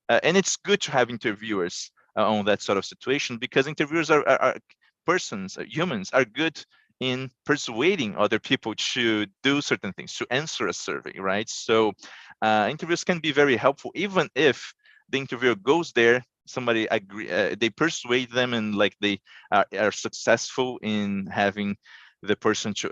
and it's good to have interviewers on that sort of situation, because interviewers are persons, humans are good in persuading other people to do certain things, to answer a survey, right? So interviews can be very helpful, even if the interviewer goes there, somebody they persuade them, and like they are successful in having the person to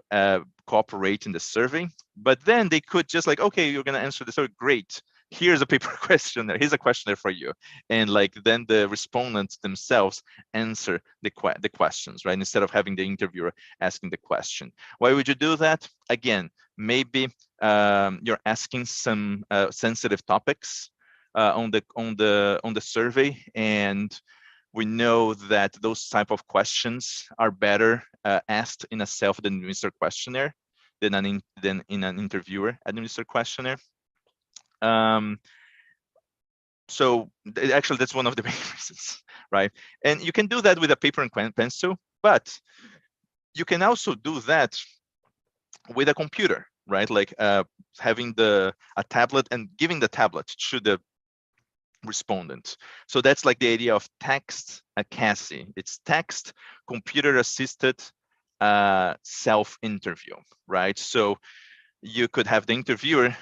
cooperate in the survey. But then they could just like, okay, you're gonna answer the survey, great. Here's a paper questionnaire. Here's a questionnaire for you, and like then the respondents themselves answer the questions, right? Instead of having the interviewer asking the question. Why would you do that? Again, maybe you're asking some sensitive topics on the survey, and we know that those type of questions are better asked in a self-administered questionnaire than in an interviewer-administered questionnaire. So actually, that's one of the main reasons, right? And you can do that with a paper and pencil, but you can also do that with a computer, right? Like having a tablet and giving the tablet to the respondent. So that's like the idea of text CASI. It's text computer-assisted self-interview, right? So you could have the interviewer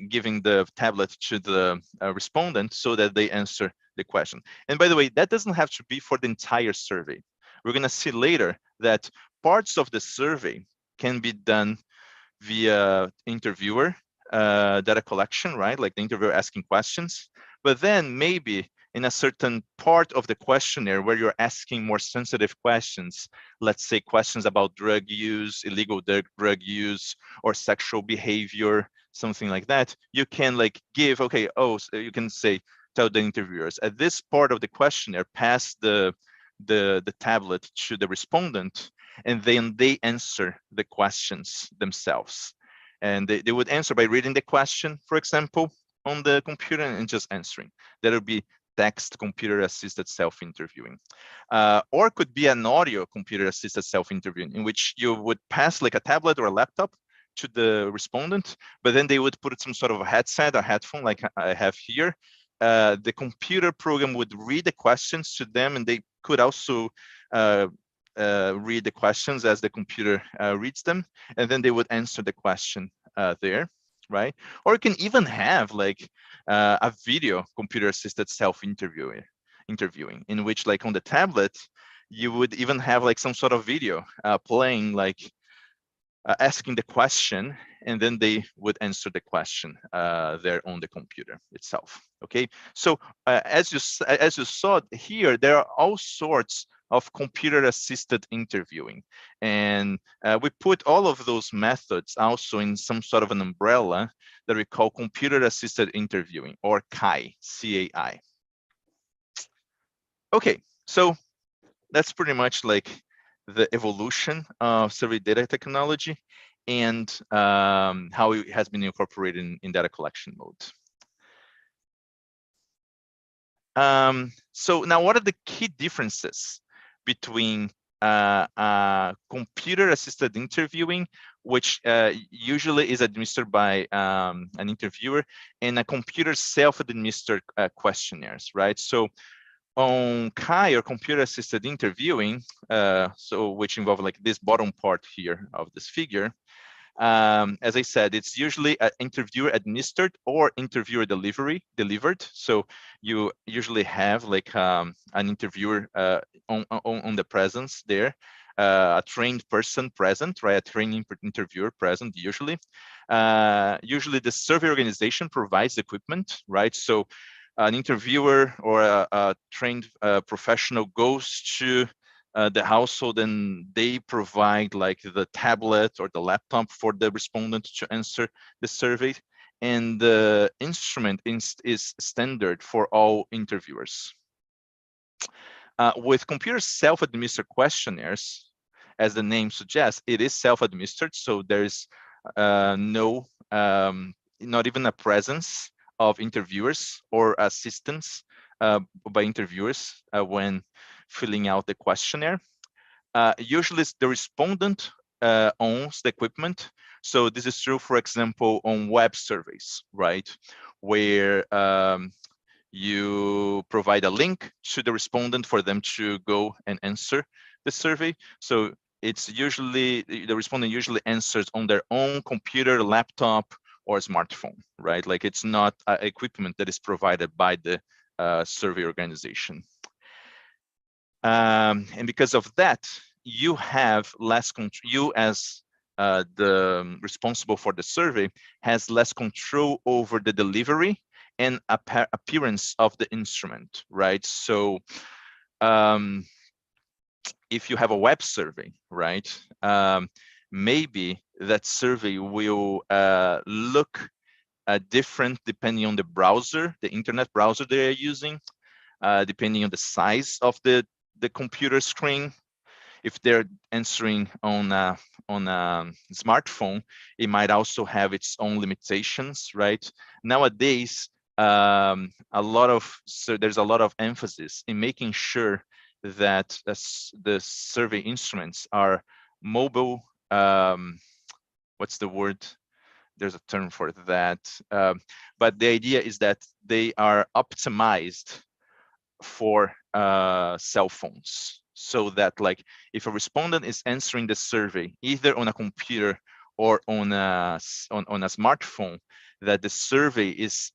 giving the tablet to the respondent so that they answer the question. And by the way, that doesn't have to be for the entire survey. We're going to see later that parts of the survey can be done via interviewer data collection, right? Like the interviewer asking questions. But then maybe in a certain part of the questionnaire where you're asking more sensitive questions, let's say questions about drug use, illegal drug use, or sexual behavior, something like that, you can like give, okay, so you can say, tell the interviewers at this part of the questionnaire, pass the tablet to the respondent, and then they answer the questions themselves. And they would answer by reading the question, for example, on the computer and just answering. That would be text computer-assisted self-interviewing. Or could be an audio computer-assisted self-interviewing, in which you would pass like a tablet or a laptop to the respondent, but then they would put some sort of a headset or headphone like I have here. The computer program would read the questions to them, and they could also read the questions as the computer reads them, and then they would answer the question there, right? Or you can even have like a video computer-assisted self-interviewing, in which like on the tablet, you would even have like some sort of video playing, like asking the question, and then they would answer the question there on the computer itself. Okay, so as you saw here, there are all sorts of computer-assisted interviewing, and we put all of those methods also in some sort of an umbrella that we call computer-assisted interviewing, or CAI, C-A-I. Okay, so that's pretty much like the evolution of survey data technology and how it has been incorporated in data collection mode. So now, what are the key differences between computer-assisted interviewing which usually is administered by an interviewer, and a computer self-administered questionnaires, right? So on CAI, or computer-assisted interviewing, so which involve like this bottom part here of this figure, as I said, it's usually an interviewer administered or interviewer delivered. So you usually have like an interviewer on the presence there, a trained person present, right? A training interviewer present usually. Usually the survey organization provides the equipment, right? So an interviewer or a trained professional goes to the household, and they provide like the tablet or the laptop for the respondent to answer the survey. And the instrument is standard for all interviewers. With computer self-administered questionnaires, as the name suggests, it is self-administered. So there's not even a presence of interviewers or assistants by interviewers when filling out the questionnaire. Usually the respondent owns the equipment. So this is true, for example, on web surveys, right? Where you provide a link to the respondent for them to go and answer the survey. So it's usually, the respondent usually answers on their own computer, laptop, or smartphone, right? Like it's not equipment that is provided by the survey organization. And because of that, you have less control. You, as the responsible for the survey, has less control over the delivery and appearance of the instrument, right? So if you have a web survey, right, maybe that survey will look different depending on the browser, the internet browser they are using, depending on the size of the computer screen. If they're answering on a smartphone, it might also have its own limitations, right? Nowadays, there's a lot of emphasis in making sure that the survey instruments are mobile. What's the word? There's a term for that. But the idea is that they are optimized for cell phones, so that like if a respondent is answering the survey either on a computer or on a smartphone, that the survey is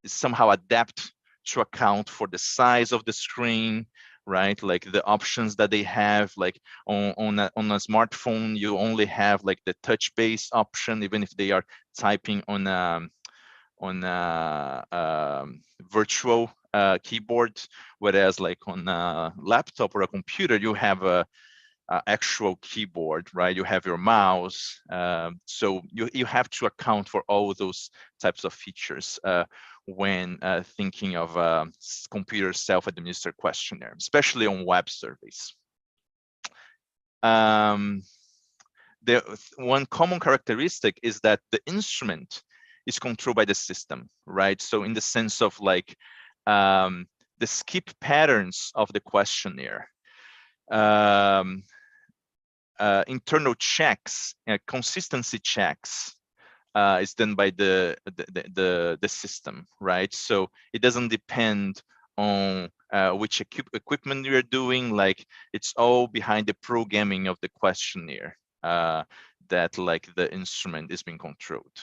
somehow adapted to account for the size of the screen, right? Like the options that they have, like on a smartphone, you only have like the touch-based option, even if they are typing on a virtual keyboard, whereas like on a laptop or a computer, you have a actual keyboard, right? You have your mouse. So you have to account for all those types of features when thinking of computer self-administered questionnaire, especially on web surveys. The one common characteristic is that the instrument is controlled by the system, right? So in the sense of like the skip patterns of the questionnaire, internal checks, consistency checks is done by the system, right? So it doesn't depend on which equipment you're doing. Like it's all behind the programming of the questionnaire that like the instrument is being controlled.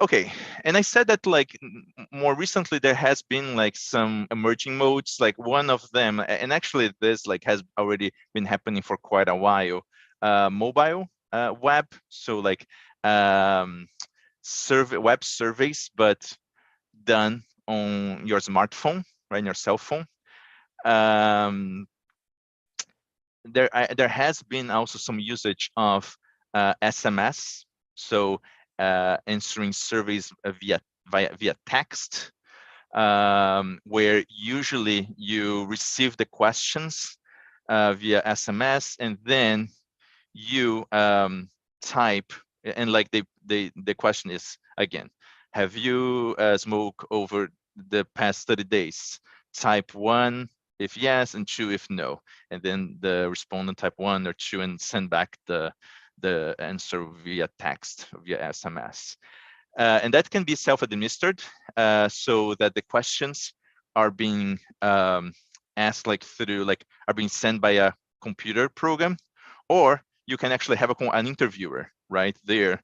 Okay, and I said that like more recently there has been like some emerging modes, like one of them, and actually this like has already been happening for quite a while, mobile web, so like web surveys, but done on your smartphone, right, your cell phone. There has been also some usage of SMS, so answering surveys via text, where usually you receive the questions via SMS, and then you type, and like the question is again, have you smoked over the past 30 days? type 1 if yes and 2 if no, and then the respondent type 1 or 2 and send back the answer via text, via SMS. And that can be self-administered, so that the questions are being asked are being sent by a computer program, or you can actually have an interviewer right there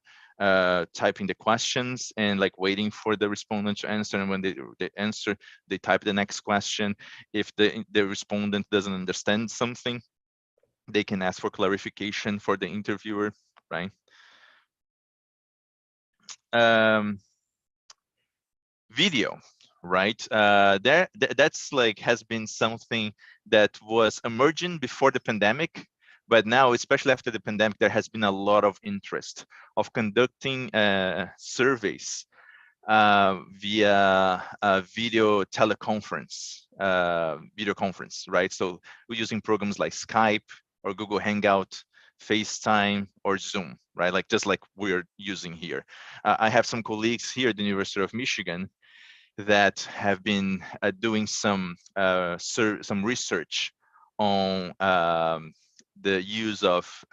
typing the questions and waiting for the respondent to answer. And when they answer, they type the next question. If the respondent doesn't understand something, they can ask for clarification for the interviewer, right? Video, right? That's has been something that was emerging before the pandemic, but now, especially after the pandemic, there has been a lot of interest of conducting surveys via video teleconference, right? So we're using programs like Skype or Google Hangout, FaceTime, or Zoom, right? Just like we're using here. I have some colleagues here at the University of Michigan that have been doing some research on the use of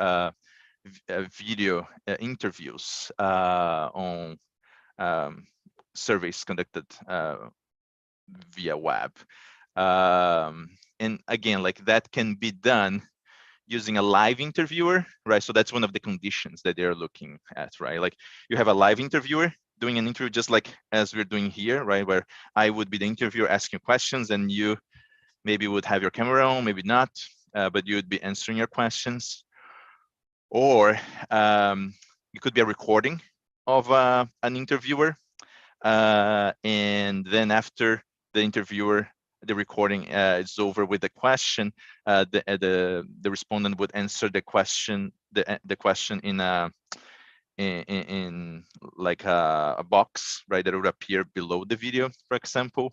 video interviews on surveys conducted via web. And again, that can be done using a live interviewer, right? So that's one of the conditions that they're looking at, right? You have a live interviewer doing an interview just as we're doing here, right? Where I would be the interviewer asking questions, and you maybe would have your camera on, maybe not, but you would be answering your questions. Or it could be a recording of an interviewer, and then after the recording is over with the question, the respondent would answer the question in a box, right, that would appear below the video, for example.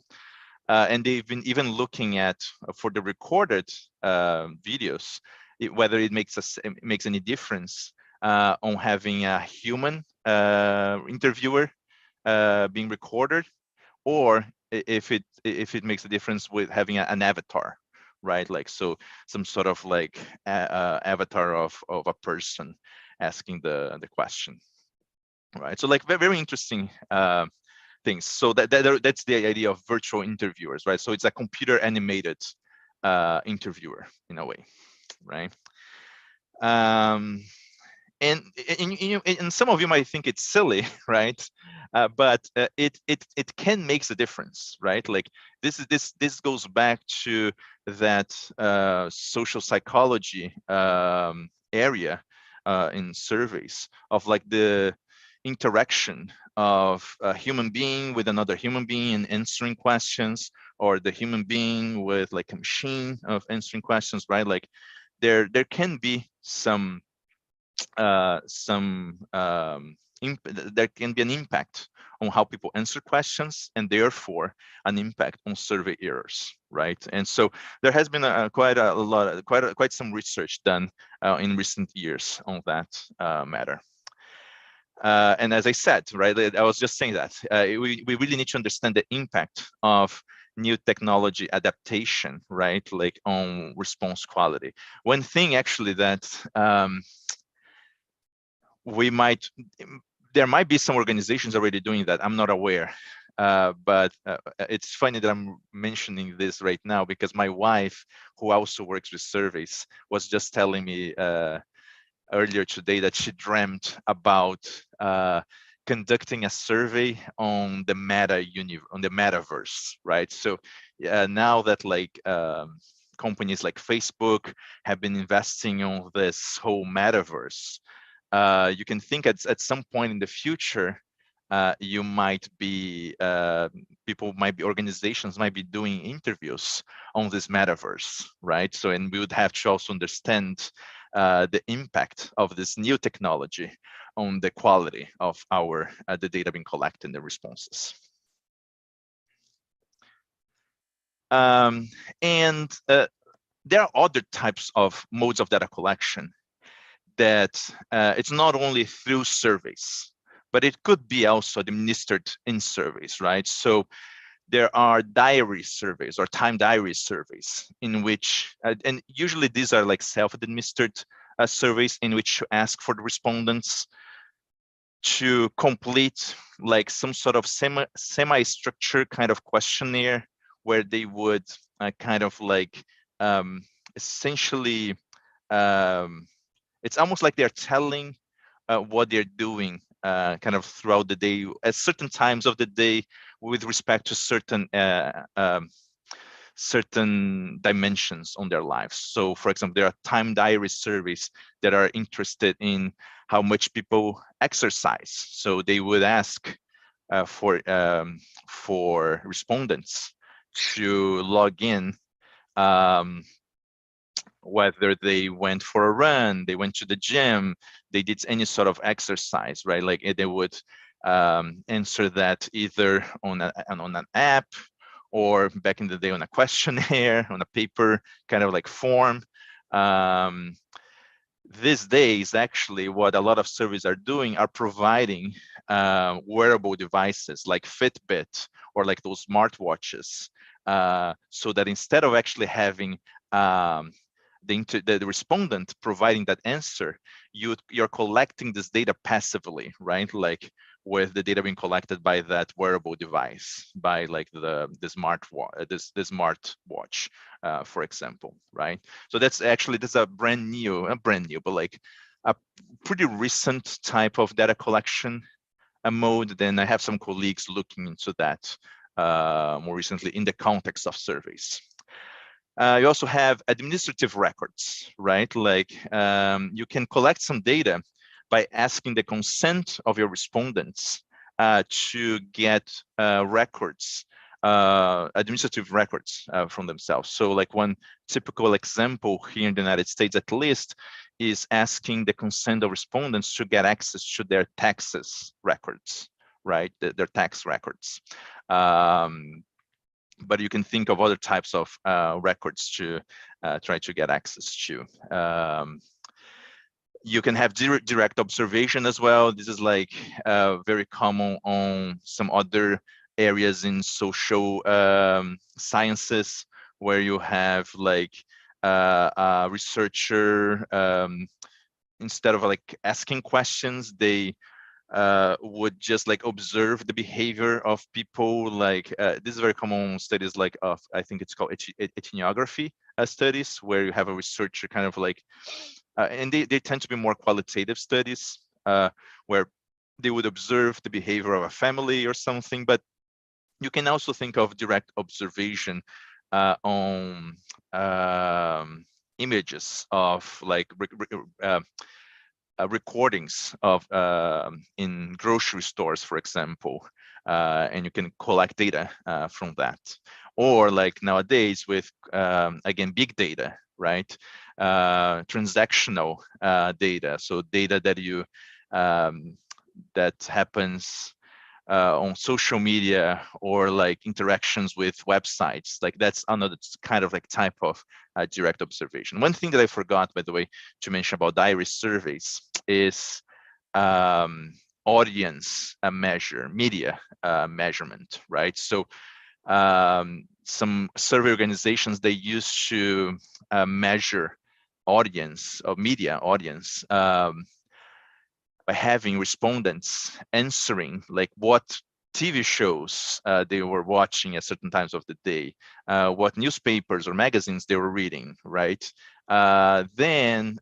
And they've been even looking at for the recorded videos whether it makes any difference on having a human interviewer being recorded, or if it makes a difference with having an avatar, right? So some sort of avatar of a person asking the question, right? So very interesting things. So that's the idea of virtual interviewers, right? So it's a computer animated interviewer in a way, right? And some of you might think it's silly, right? But it can make a difference, right? This goes back to that social psychology area in surveys of the interaction of a human being with another human being and answering questions, or the human being with a machine of answering questions, right? There can be there can be an impact on how people answer questions, and therefore an impact on survey errors, right? And so there has been quite some research done in recent years on that matter. And as I said, right, I was just saying that we really need to understand the impact of new technology adaptation, right, on response quality. One thing actually that there might be some organizations already doing that. I'm not aware, but it's funny that I'm mentioning this right now, because my wife, who also works with surveys, was just telling me earlier today that she dreamt about conducting a survey on the metaverse, right? So now that companies like Facebook have been investing on this whole metaverse, you can think at some point in the future, organizations might be doing interviews on this metaverse, right? So, and we would have to also understand the impact of this new technology on the quality of the data being collected and the responses. And there are other types of modes of data collection that it's not only through surveys, but it could be also administered in surveys, right? So there are diary surveys or time diary surveys in which, and usually these are like self-administered surveys in which you ask for the respondents to complete like some sort of semi-structured kind of questionnaire where they would kind of like essentially, it's almost like they're telling what they're doing kind of throughout the day at certain times of the day with respect to certain certain dimensions on their lives. So for example, there are time diary surveys that are interested in how much people exercise. So they would ask for respondents to log in whether they went for a run, they went to the gym, they did any sort of exercise, right? Like they would answer that either on an app or back in the day on a questionnaire, on a paper kind of like form. These days, actually, what a lot of surveys are doing are providing wearable devices like Fitbit or like those smartwatches, so that instead of actually having the respondent providing that answer, you're collecting this data passively, right? Like with the data being collected by that wearable device, by like the smartwatch, this smartwatch, for example, right? So that's actually, this is a brand new, but like a pretty recent type of data collection mode. Then I have some colleagues looking into that more recently in the context of surveys. You also have administrative records, right? Like you can collect some data by asking the consent of your respondents to get records, administrative records from themselves. So like one typical example here in the United States, at least, is asking the consent of respondents to get access to their taxes records, right? Their tax records. But you can think of other types of records to try to get access to. You can have direct observation as well. This is like very common on some other areas in social sciences, where you have like a researcher, instead of like asking questions, they would just like observe the behavior of people. Like this is very common studies like of, I think it's called ethnography studies, where you have a researcher kind of like, and they tend to be more qualitative studies, where they would observe the behavior of a family or something. But you can also think of direct observation on images of like recordings of in grocery stores, for example, and you can collect data from that. Or like nowadays with again, big data, right? Transactional data, so data that you that happens on social media, or like interactions with websites. Like that's another kind of like type of direct observation. One thing that I forgot, by the way, to mention about diary surveys is audience media measurement, right? So some survey organizations, they used to measure audience, or media audience, by having respondents answering like what TV shows they were watching at certain times of the day, what newspapers or magazines they were reading, right? Then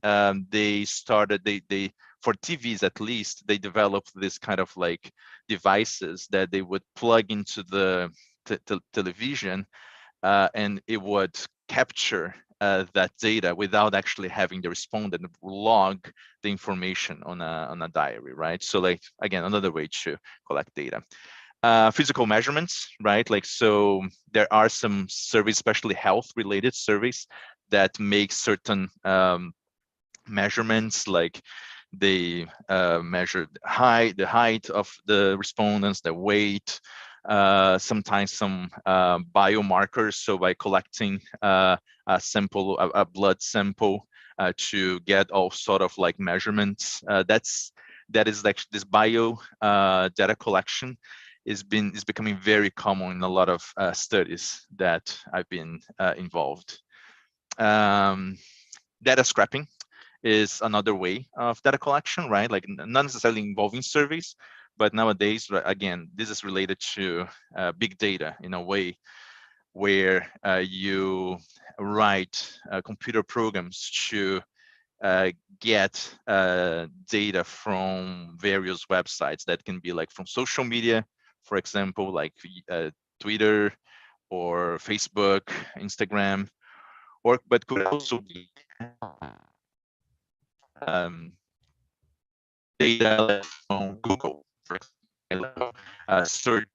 they started, they for TVs at least, they developed this kind of like devices that they would plug into the television, and it would capture that data without actually having the respondent log the information on a diary, right? So like, again, another way to collect data. Physical measurements, right? Like, so there are some surveys, especially health related surveys, that make certain measurements, like they measure the height of the respondents, the weight, sometimes some biomarkers. So by collecting a sample, a blood sample, to get all sort of like measurements, that is like this bio data collection. is becoming very common in a lot of studies that I've been involved. Data scrapping is another way of data collection, right? Like not necessarily involving surveys, but nowadays, again, this is related to big data in a way where you write computer programs to get data from various websites that can be like from social media, for example, like Twitter or Facebook, Instagram, but could also be data from Google, for example, search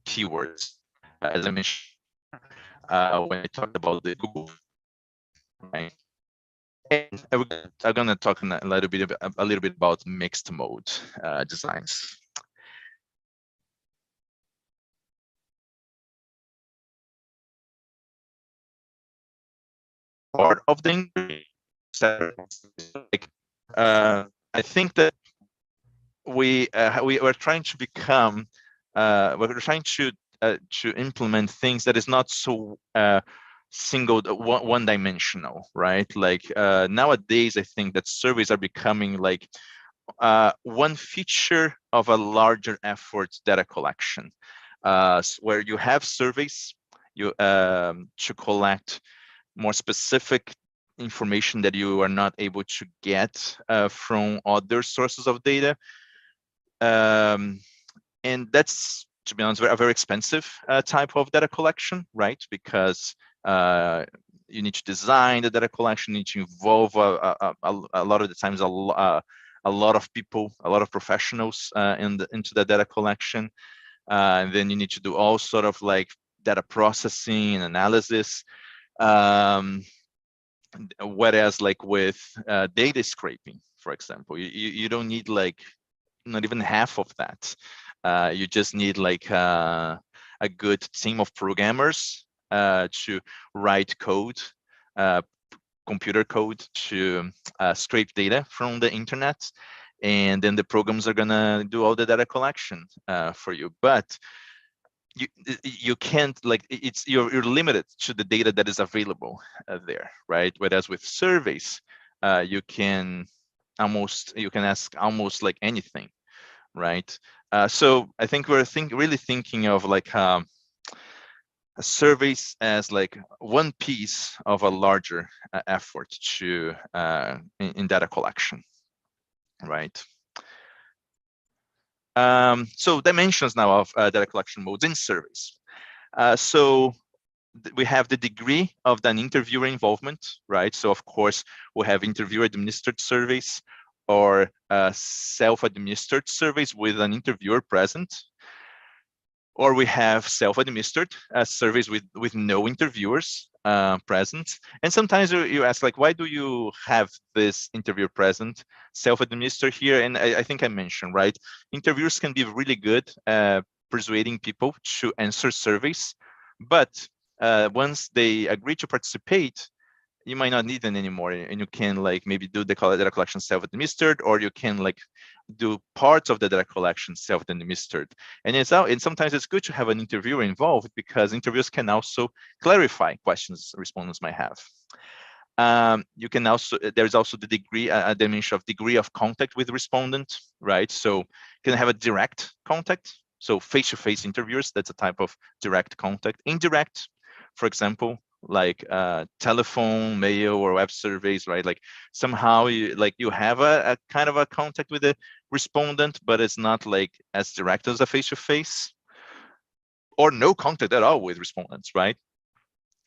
keywords, as I mentioned when I talked about the Google, right? And I'm gonna talk a little bit about mixed mode designs. Part of the I think that we are trying to become we're trying to implement things that is not so single one-dimensional, right? Like nowadays I think that surveys are becoming like one feature of a larger effort data collection, where you have surveys to collect more specific information that you are not able to get from other sources of data. And that's, to be honest, a very expensive type of data collection, right? Because you need to design the data collection, you need to involve a lot of the times a lot of people, a lot of professionals into the data collection. And then you need to do all sort of like data processing and analysis. Whereas like with data scraping, for example, you don't need like not even half of that. You just need like a good team of programmers to write code, computer code to scrape data from the internet, and then the programs are gonna do all the data collection for you. But you can't, like, you're limited to the data that is available there, right? Whereas with surveys, you can ask almost like anything, right? So I think we're really thinking of like surveys as like one piece of a larger effort to in data collection, right? So dimensions now of data collection modes in surveys. So we have the degree of an interviewer involvement, right? So of course we have interviewer administered surveys or self-administered surveys with an interviewer present, or we have self-administered surveys with no interviewers present. And sometimes you ask, like, why do you have this interviewer present, self-administered here? And I think I mentioned, right? Interviewers can be really good persuading people to answer surveys, but once they agree to participate, you might not need them anymore, and you can like maybe do the data collection self-administered, or you can like do parts of the data collection self-administered. And sometimes it's good to have an interviewer involved, because interviewers can also clarify questions respondents might have. You can also, there's also the degree, a dimension of degree of contact with respondent, right? So you can have a direct contact, so face-to-face interviewers, that's a type of direct contact. Indirect, for example, like telephone, mail, or web surveys, right? Like somehow you have a kind of a contact with the respondent, but it's not like as direct as a face-to-face, or no contact at all with respondents, right?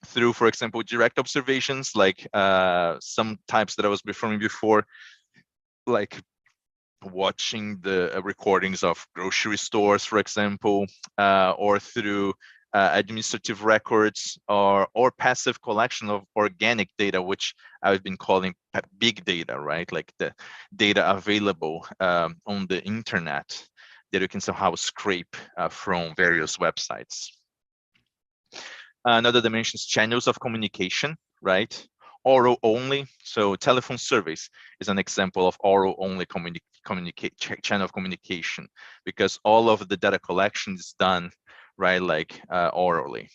Through, for example, direct observations, like some types that I was referring before, like watching the recordings of grocery stores, for example, or through administrative records, or passive collection of organic data, which I've been calling big data, right? Like the data available on the internet that you can somehow scrape from various websites. Another dimension is channels of communication, right? Oral only. So telephone surveys is an example of oral only channel of communication, because all of the data collection is done, right, like orally.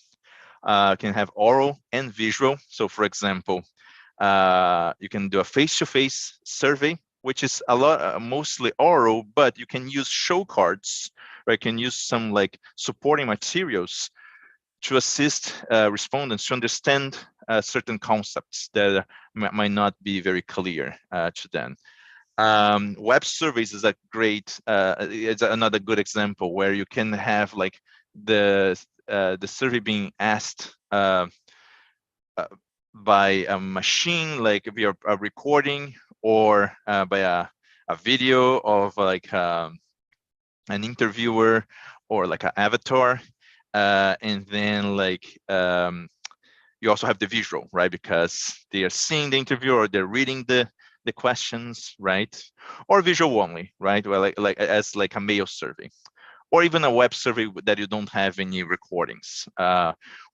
Can have oral and visual. So for example, you can do a face-to-face survey, which is a lot mostly oral, but you can use show cards, right? You can use some like supporting materials to assist respondents to understand certain concepts that might not be very clear to them. Web surveys is a great, it's another good example where you can have like the survey being asked by a machine, like via a recording, or by a video of like an interviewer or like an avatar, and then like you also have the visual, right? Because they are seeing the interview or they're reading the questions, right? Or visual only, right? Well, like as like a mail survey, or even a web survey that you don't have any recordings,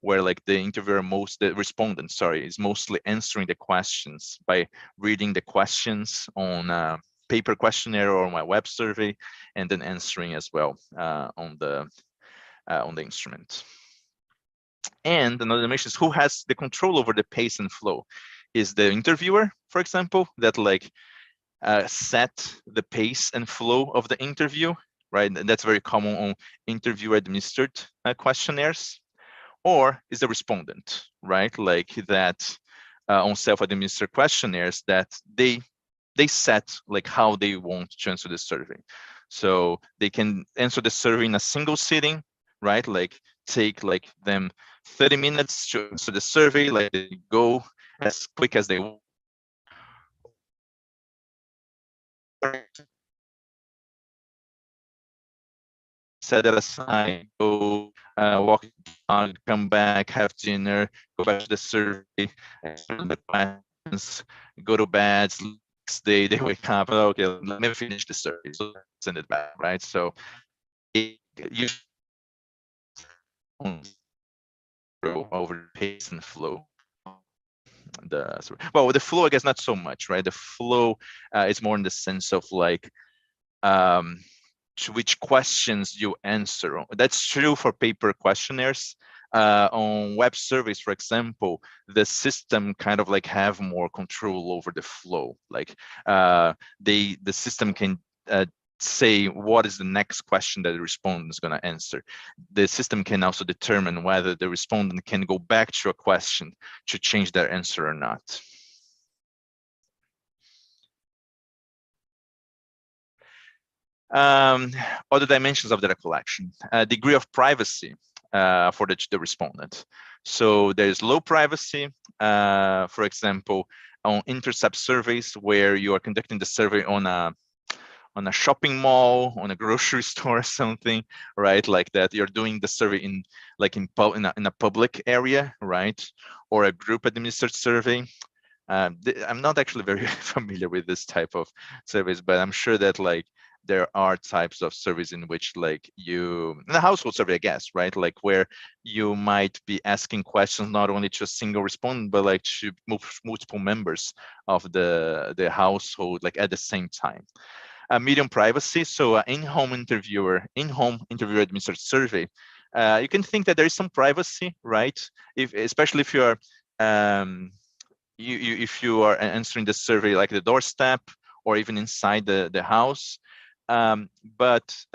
where like the interviewer, the respondent, sorry, is mostly answering the questions by reading the questions on a paper questionnaire or my web survey, and then answering as well on the instrument. And another dimension is who has the control over the pace and flow. Is the interviewer, for example, that like set the pace and flow of the interview, right? And that's very common on interviewer-administered questionnaires. Or is the respondent, right? Like that on self-administered questionnaires that they set like how they want to answer the survey. So they can answer the survey in a single sitting, right? Like take like them 30 minutes to answer the survey, like they go as quick as they want. Set it aside, go walk, come back, have dinner, go back to the survey, answer the questions, go to bed. Next day they wake up, okay, let me finish the survey, so send it back, right? So you over the pace and flow. Well, the flow, I guess, not so much, right? The flow is more in the sense of like to which questions you answer. That's true for paper questionnaires. On web surveys, for example, the system kind of like have more control over the flow. Like the system can say what is the next question that the respondent is going to answer. The system can also determine whether the respondent can go back to a question to change their answer or not. Other dimensions of data collection, degree of privacy for the respondent. So there's low privacy, for example, on intercept surveys where you are conducting the survey on a shopping mall, on a grocery store or something, right? Like that, you're doing the survey in a public area, right? Or a group administered survey. I'm not actually very familiar with this type of surveys, but I'm sure that like there are types of surveys in which like in a household survey, I guess, right? Like where you might be asking questions not only to a single respondent, but like to multiple members of the household, like at the same time. Medium privacy, so in-home interviewer administered survey. You can think that there is some privacy, right? Especially if you are if you are answering the survey like the doorstep or even inside the house. But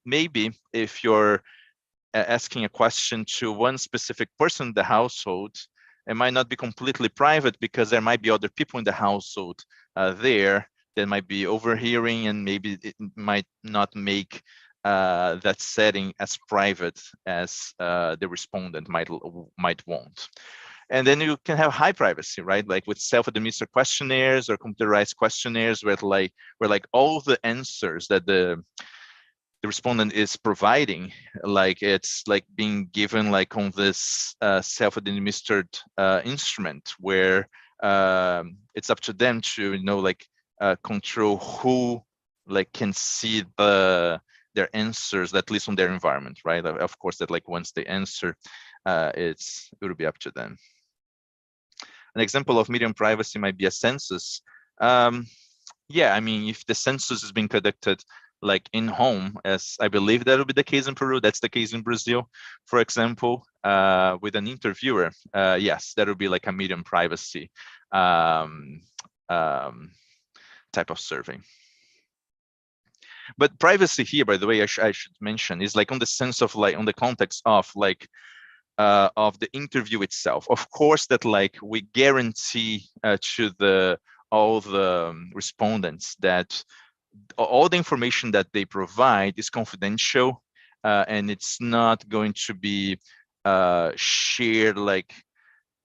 maybe if you're asking a question to one specific person in the household, it might not be completely private because there might be other people in the household there that might be overhearing, and maybe it might not make that setting as private as the respondent might want. And then you can have high privacy, right? Like with self-administered questionnaires or computerized questionnaires where like all the answers that the respondent is providing, like it's like being given like on this self-administered instrument where it's up to them to, like control who like can see their answers, at least on their environment, right? Of course, that like once they answer, it will be up to them. An example of medium privacy might be a census. Yeah, I mean, if the census is being conducted like in home, as I believe that will be the case in Peru, that's the case in Brazil, for example, with an interviewer, yes, that would be like a medium privacy type of survey. But privacy here, by the way, I should mention, is like on the sense of like on the context of like of the interview itself. Of course, that like we guarantee to all the respondents that all the information that they provide is confidential, and it's not going to be shared like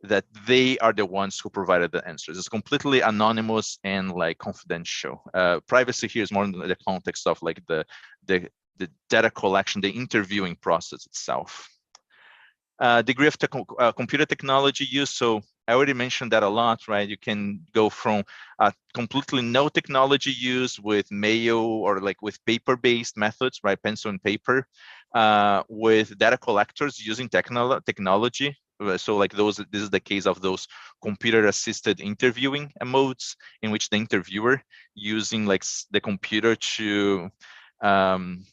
that they are the ones who provided the answers. It's completely anonymous and like confidential. Privacy here is more in the context of like the data collection, the interviewing process itself. Degree of computer technology use. So I already mentioned that a lot, right? You can go from completely no technology use with mail or like with paper-based methods, right? Pencil and paper, with data collectors using technology. So like this is the case of those computer-assisted interviewing modes in which the interviewer using like the computer to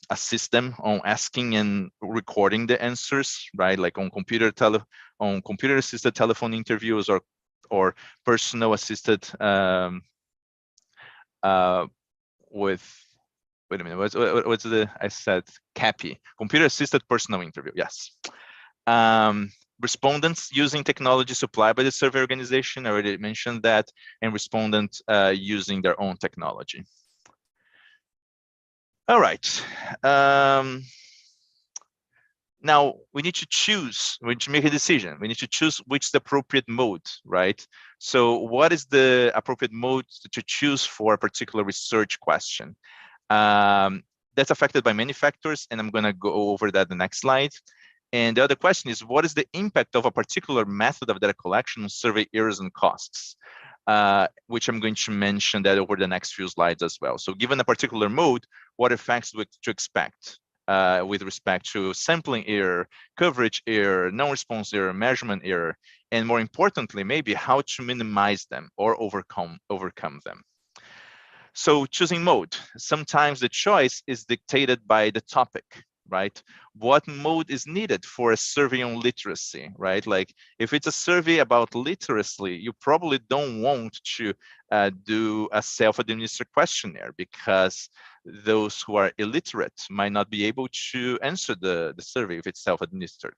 assist them on asking and recording the answers, right? Like on computer-assisted telephone interviews or personal assisted with. Wait a minute. What's the? I said CAPI, computer-assisted personal interview. Yes. Respondents using technology supplied by the survey organization. I already mentioned that, and respondents using their own technology. All right. Now we need to choose, we need to make a decision. We need to choose which is the appropriate mode, right? So what is the appropriate mode to choose for a particular research question? That's affected by many factors, and I'm gonna go over that in the next slide. And the other question is, what is the impact of a particular method of data collection on survey errors and costs? Which I'm going to mention that over the next few slides as well. So given a particular mode, what effects to expect with respect to sampling error, coverage error, non-response error, measurement error, and more importantly, maybe how to minimize them or overcome them. So choosing mode, sometimes the choice is dictated by the topic, right? What mode is needed for a survey on literacy, right? Like if it's a survey about literacy, you probably don't want to do a self-administered questionnaire because those who are illiterate might not be able to answer the survey if it's self-administered.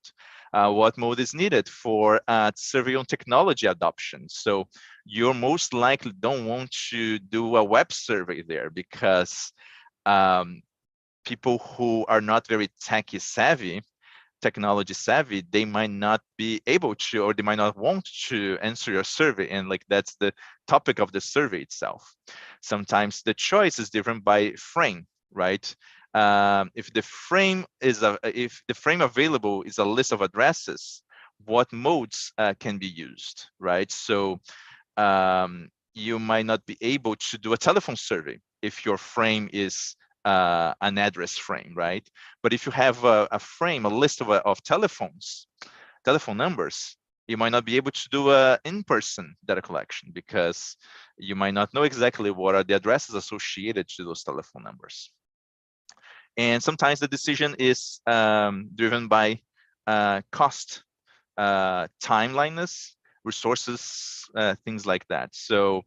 What mode is needed for a survey on technology adoption? So you most likely don't want to do a web survey there because people who are not very technology savvy, they might not be able to, or they might not want to answer your survey. And like, that's the topic of the survey itself. Sometimes the choice is different by frame, right? If the frame available is a list of addresses, what modes can be used, right? So you might not be able to do a telephone survey if your frame is an address frame, right? But if you have a frame, a list of telephone numbers, you might not be able to do an in-person data collection because you might not know exactly what are the addresses associated to those telephone numbers. And sometimes the decision is driven by cost, timeliness, resources, things like that. So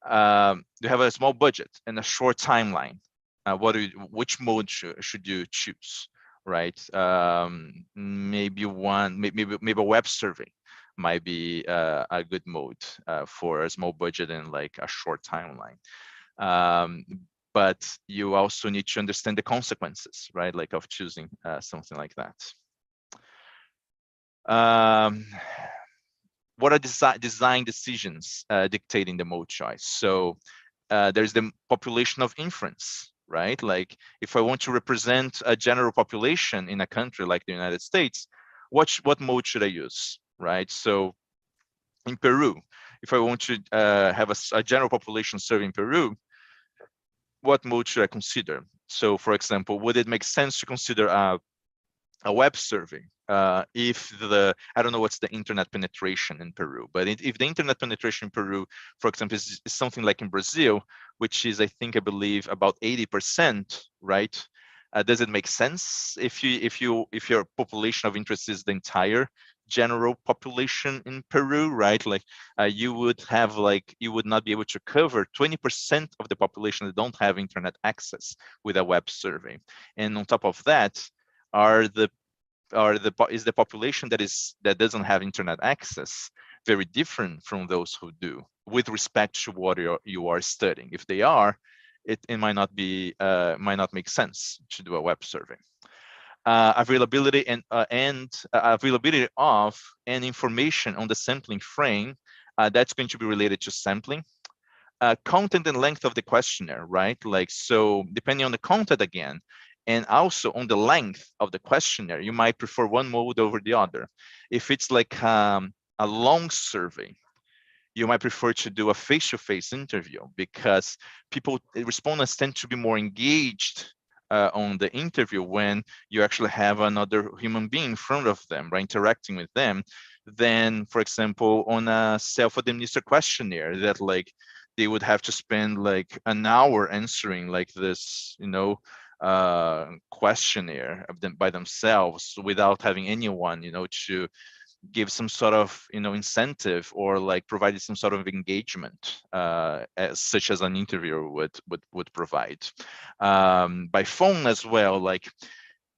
you have a small budget and a short timeline. Which mode should you choose, right? Maybe a web survey might be a good mode for a small budget and like a short timeline. But you also need to understand the consequences, right? Like of choosing something like that. What are design decisions dictating the mode choice? So there's the population of inference, right? Like if I want to represent a general population in a country like the United States, what mode should I use, right? So in Peru, if I want to have a general population survey in Peru, what mode should I consider? So for example, would it make sense to consider a a web survey, if I don't know what's the internet penetration in Peru, but if the internet penetration in Peru, for example, is something like in Brazil, which is, I believe about 80%, right? Does it make sense if your population of interest is the entire general population in Peru, right? Like you would not be able to cover 20% of the population that don't have internet access with a web survey. And on top of that, is the population that doesn't have internet access very different from those who do with respect to what you are studying? If they are, it might not make sense to do a web survey. Availability and availability of and information on the sampling frame, that's going to be related to sampling. Content and length of the questionnaire, right? Like, so depending on the content again, and also on the length of the questionnaire, you might prefer one mode over the other. If it's like a long survey, you might prefer to do a face-to-face interview, because respondents tend to be more engaged on the interview when you actually have another human being in front of them, right, interacting with them, than, for example, on a self-administered questionnaire that like they would have to spend like an hour answering like this, questionnaire by themselves without having anyone, to give some sort of, incentive or like provided some sort of engagement, such as an interviewer would provide. By phone as well, like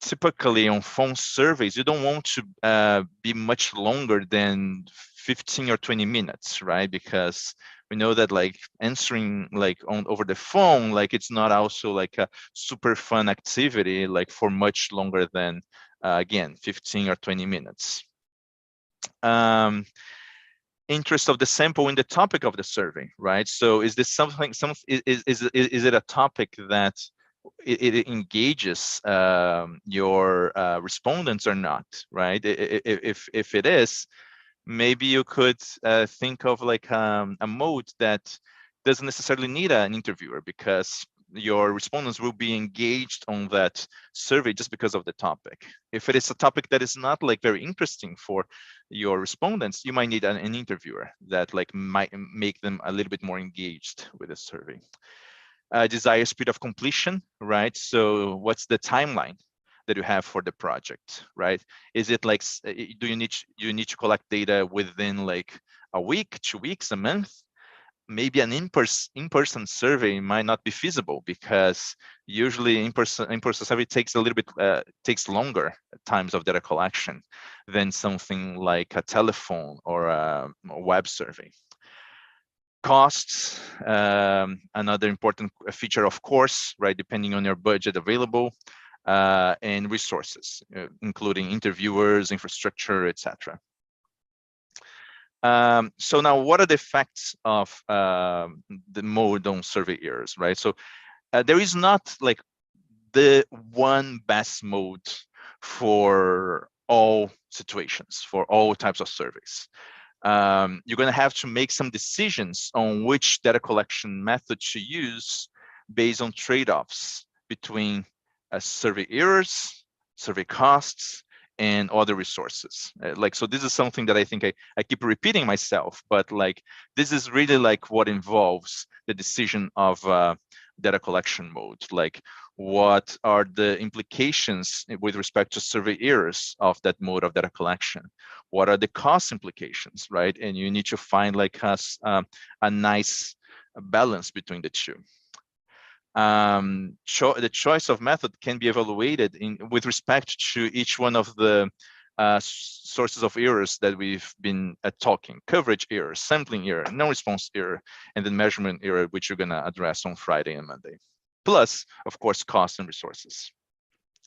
typically on phone surveys, you don't want to be much longer than 15 or 20 minutes, right? Because we know that like answering like over the phone, like it's not also like a super fun activity, like for much longer than, again, 15 or 20 minutes. Interest of the sample in the topic of the survey, right? So is this is it a topic that it engages your respondents or not, right? If it is, maybe you could think of like a mode that doesn't necessarily need an interviewer, because your respondents will be engaged on that survey just because of the topic. If it is a topic that is not like very interesting for your respondents, you might need an interviewer that like might make them a little bit more engaged with the survey. Desired speed of completion, right? So what's the timeline that you have for the project, right? Is it like, do you need to collect data within like a week, 2 weeks, a month? Maybe an in-person survey might not be feasible, because usually in-person survey takes a little bit takes longer times of data collection than something like a telephone or a web survey. Costs, another important feature, of course, right? Depending on your budget available, and resources, including interviewers, infrastructure, etc. So now, what are the effects of the mode on survey errors, right? So there is not like the one best mode for all situations, for all types of surveys. You're going to have to make some decisions on which data collection method to use based on trade-offs between survey errors, survey costs, and other resources. So this is something that I think I keep repeating myself, but like this is really like what involves the decision of data collection mode. Like, what are the implications with respect to survey errors of that mode of data collection? What are the cost implications, right? And you need to find like a nice balance between the two. The choice of method can be evaluated with respect to each one of the sources of errors that we've been talking: coverage error, sampling error, non-response error, and then measurement error, which you're going to address on Friday and Monday. Plus, of course, cost and resources.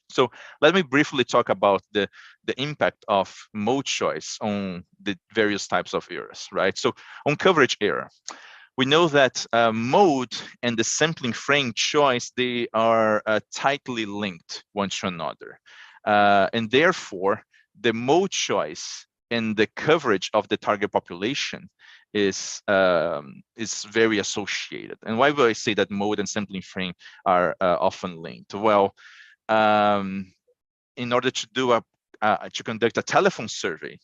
So let me briefly talk about the impact of mode choice on the various types of errors, right? So on coverage error, we know that mode and the sampling frame choice, they are tightly linked one to another. And therefore, the mode choice and the coverage of the target population is very associated. And why would I say that mode and sampling frame are often linked? Well, in order to do to conduct a telephone survey,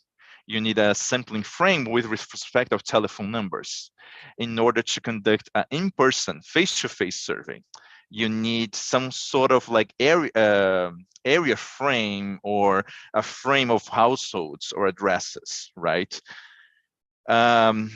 you need a sampling frame with respect of telephone numbers. In order to conduct an in-person, face-to-face survey, you need some sort of like area frame or a frame of households or addresses, right? And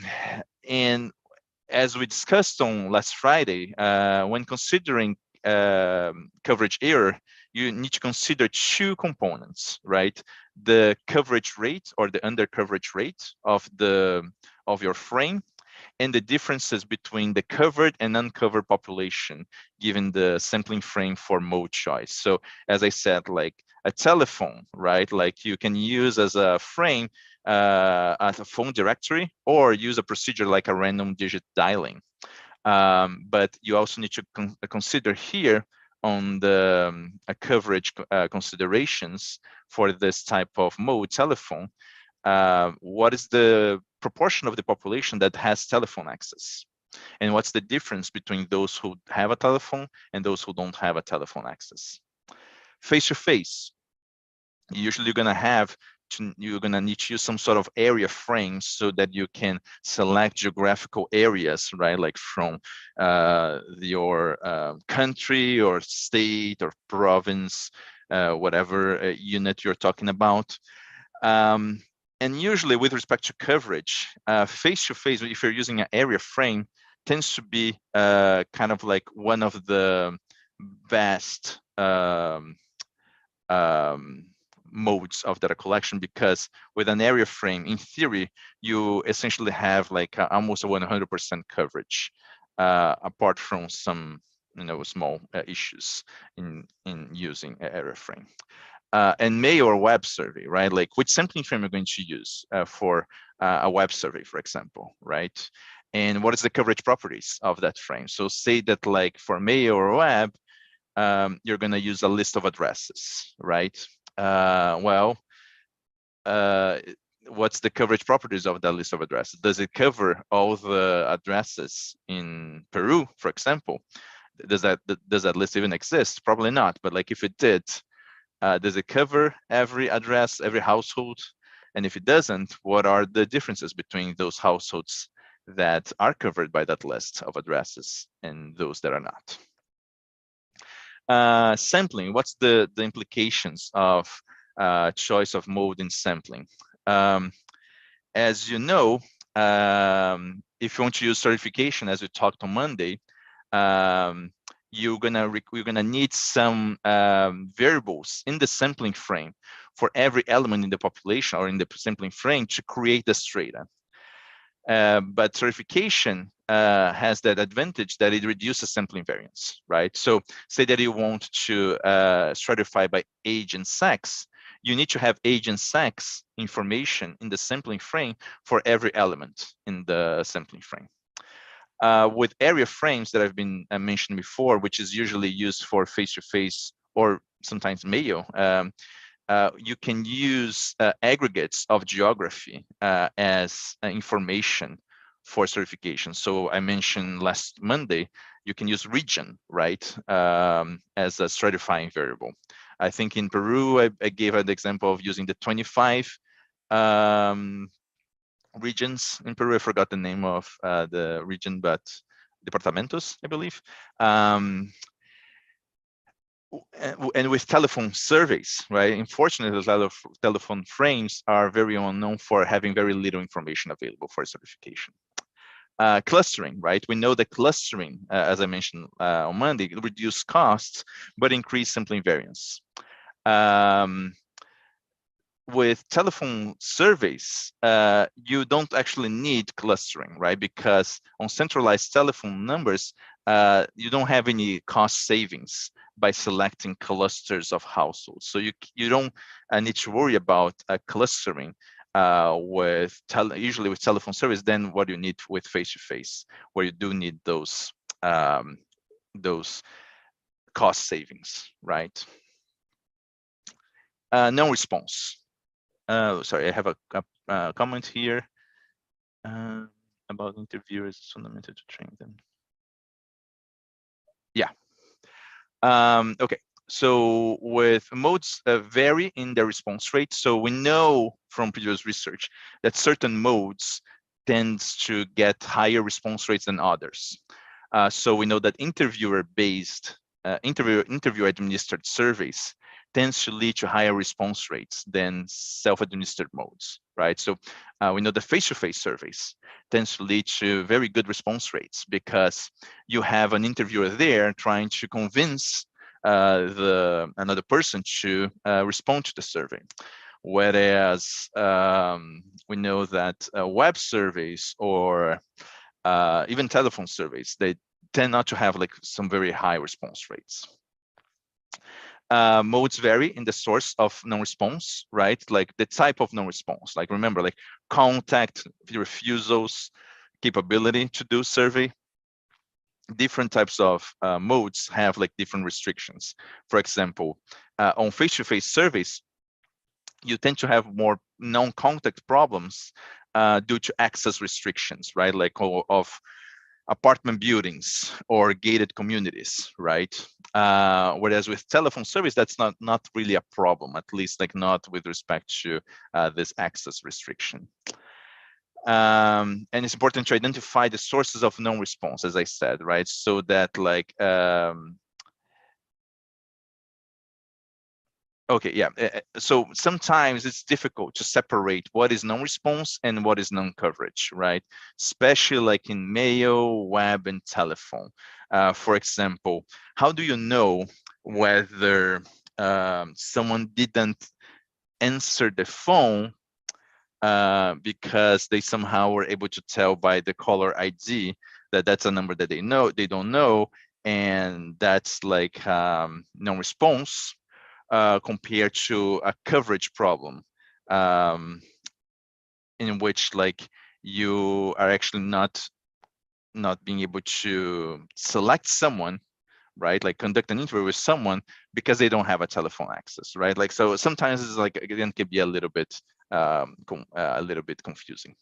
as we discussed on last Friday, when considering coverage error, you need to consider two components, right? The coverage rate or the under coverage rate of your frame, and the differences between the covered and uncovered population, given the sampling frame for mode choice. So as I said, like a telephone, right? Like you can use as a frame as a phone directory, or use a procedure like a random digit dialing. But you also need to consider here on the coverage considerations for this type of mode telephone, what is the proportion of the population that has telephone access? And what's the difference between those who have a telephone and those who don't have a telephone access? Face-to-face, usually you're gonna need to use some sort of area frame so that you can select geographical areas, right? Like from your country or state or province, whatever unit you're talking about. And usually with respect to coverage, face-to-face, if you're using an area frame, tends to be kind of like one of the best modes of data collection, because with an area frame, in theory, you essentially have like almost a 100% coverage, apart from some small issues in using an area frame. And mail or web survey, right? Like which sampling frame you're going to use for a web survey, for example, right? And what is the coverage properties of that frame? So say that like for mail or web, you're going to use a list of addresses, right? What's the coverage properties of that list of addresses? Does it cover all the addresses in Peru, for example? Does that list even exist? Probably not, but like if it did, does it cover every address, every household? And if it doesn't, what are the differences between those households that are covered by that list of addresses and those that are not? Sampling, what's the implications of choice of mode in sampling? As you know, if you want to use certification, as we talked on Monday, you're gonna need some variables in the sampling frame for every element in the population or in the sampling frame to create the strata. But certification has that advantage that it reduces sampling variance, right? So say that you want to stratify by age and sex, you need to have age and sex information in the sampling frame for every element in the sampling frame. With area frames that have been mentioned before, which is usually used for face-to-face or sometimes mail, you can use aggregates of geography as information for certification. So I mentioned last Monday, you can use region, right, as a stratifying variable. I think in Peru, I gave an example of using the 25 regions in Peru. I forgot the name of the region, but departamentos, I believe. And with telephone surveys, right? Unfortunately, a lot of telephone frames are very unknown for having very little information available for certification. Clustering, right? We know that clustering, as I mentioned on Monday, reduce costs, but increase sampling variance. With telephone surveys, you don't actually need clustering, right? Because on centralized telephone numbers, you don't have any cost savings by selecting clusters of households. So you don't need to worry about clustering usually with telephone service than what you need with face-to-face, where you do need those cost savings, right? No response. Sorry, I have a comment here about interviewers. It's fundamental to train them. Yeah. Okay. So with modes vary in their response rate. So we know from previous research that certain modes tends to get higher response rates than others. So we know that interviewer-based, interviewer-administered surveys tends to lead to higher response rates than self-administered modes, right? So we know the face-to-face surveys tends to lead to very good response rates because you have an interviewer there trying to convince another person to respond to the survey. Whereas we know that web surveys or even telephone surveys, they tend not to have like some very high response rates. Modes vary in the source of non-response, right? Like the type of non-response. Like remember, like contact, refusals, capability to do survey. Different types of modes have like different restrictions. For example, on face-to-face surveys, you tend to have more non-contact problems due to access restrictions, right? Like of apartment buildings or gated communities, right? Whereas with telephone service, that's not really a problem, at least like not with respect to this access restriction. And it's important to identify the sources of non-response, as I said, right? So that like, okay, yeah. So sometimes it's difficult to separate what is non-response and what is non-coverage, right? Especially like in mail, web, and telephone. For example, how do you know whether someone didn't answer the phone because they somehow were able to tell by the caller ID that that's a number that they don't know, and that's like non-response compared to a coverage problem in which like you are actually not being able to select someone, right? Like conduct an interview with someone because they don't have a telephone access, right? Like, so sometimes it's like, again, can be a little bit confusing.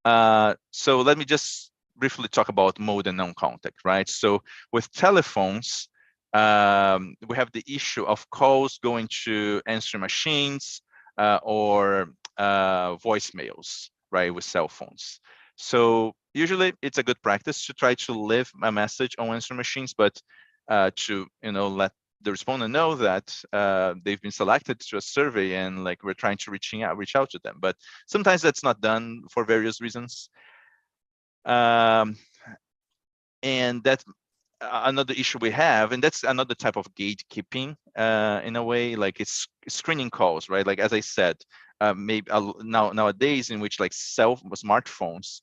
So let me just briefly talk about mode and non-contact, right? So with telephones, we have the issue of calls going to answering machines or voicemails, right, with cell phones. So usually it's a good practice to try to leave a message on answering machines, but to let the respondent know that they've been selected to a survey and like we're trying to reach out to them. But sometimes that's not done for various reasons. And that's another issue we have, and that's another type of gatekeeping in a way, like it's screening calls, right? Like, as I said, maybe nowadays in which like smartphones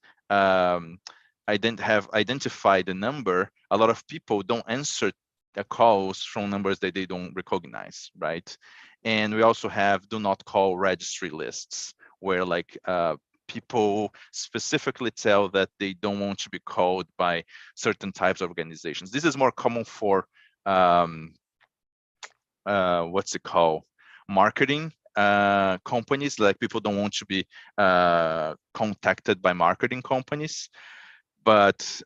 identify the number, a lot of people don't answer the calls from numbers that they don't recognize, right? And we also have do not call registry lists where like people specifically tell that they don't want to be called by certain types of organizations. This is more common for what's it called, marketing companies. Like people don't want to be contacted by marketing companies. But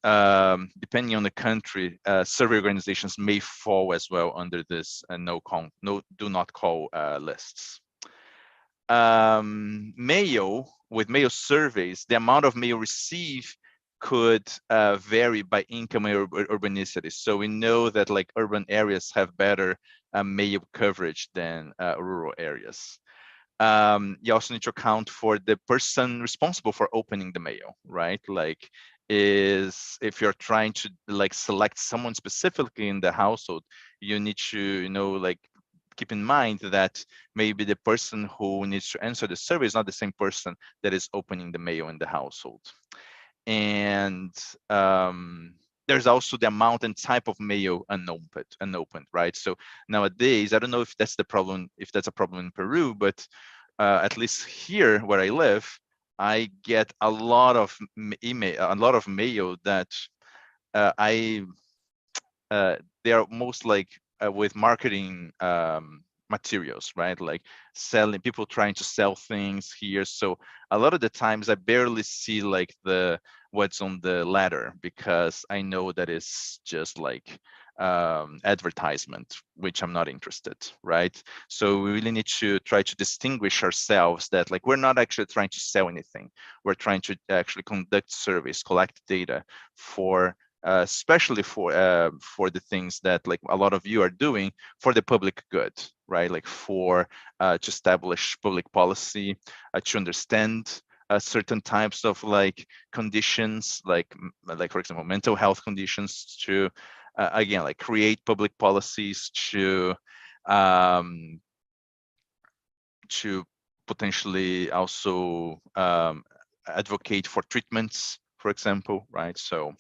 depending on the country, survey organizations may fall as well under this do not call lists. With mail surveys, the amount of mail received could vary by income or urbanicity. So we know that like urban areas have better mail coverage than rural areas. You also need to account for the person responsible for opening the mail, right? Like, if you're trying to like select someone specifically in the household, you need to like keep in mind that maybe the person who needs to answer the survey is not the same person that is opening the mail in the household. And there's also the amount and type of mail unopened, right? So nowadays, I don't know if that's a problem in Peru, but at least here where I live, I get a lot of mail that they are most like with marketing materials, right? Like people trying to sell things here. So a lot of the times I barely see like what's on the ladder, because I know that it's just like advertisement, which I'm not interested, right? So we really need to try to distinguish ourselves that like we're not actually trying to sell anything. We're trying to actually conduct surveys, collect data for especially for the things that like a lot of you are doing for the public good, right? Like for to establish public policy, to understand certain types of like conditions, like for example, mental health conditions, to again, like create public policies to potentially also advocate for treatments, for example, right? So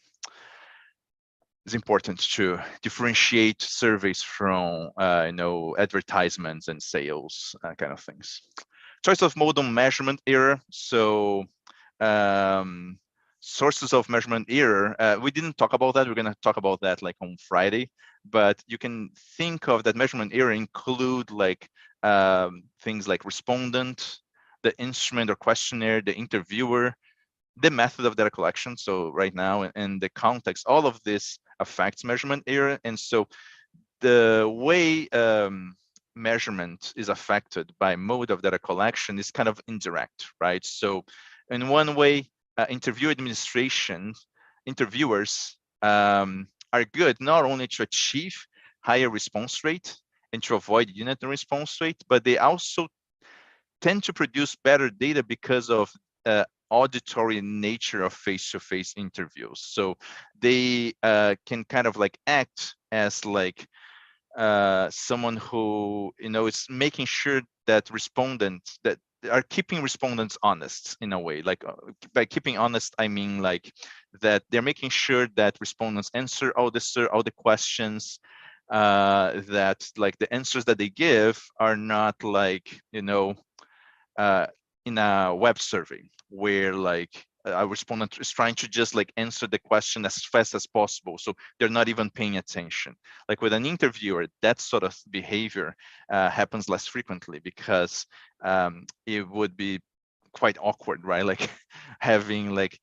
it's important to differentiate surveys from advertisements and sales kind of things. Choice of mode on measurement error. So sources of measurement error, we didn't talk about that. We're going to talk about that like on Friday, but you can think of that measurement error include like things like respondent, the instrument or questionnaire, the interviewer, the method of data collection. So right now in the context, all of this affects measurement error. And so the way measurement is affected by mode of data collection is kind of indirect, right? So in one way, interview administration, interviewers are good not only to achieve higher response rate and to avoid unit response rate, but they also tend to produce better data because of auditory nature of face-to-face interviews. So they can kind of like act as like someone who is making sure that respondents that are keeping respondents honest in a way. Like by keeping honest, I mean like that they're making sure that respondents answer all the questions, that like the answers that they give are not like in a web survey where like a respondent is trying to just like answer the question as fast as possible, so they're not even paying attention. Like with an interviewer, that sort of behavior happens less frequently because it would be quite awkward, right? Like having like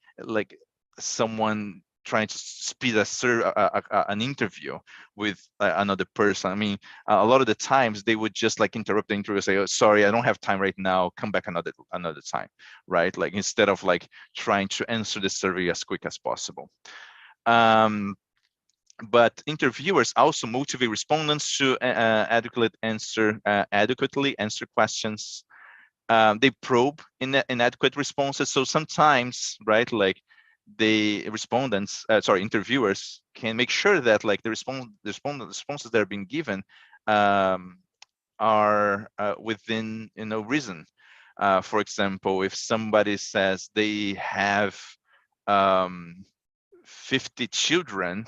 someone trying to speed an interview with another person. I mean, a lot of the times they would just like interrupt the interview and say, "Oh, sorry, I don't have time right now. Come back another time," right? Like instead of like trying to answer the survey as quick as possible. But interviewers also motivate respondents to adequately answer questions. They probe inadequate responses. So sometimes, right, like the interviewers can make sure that like the responses that are being given are within reason. For example, if somebody says they have 50 children,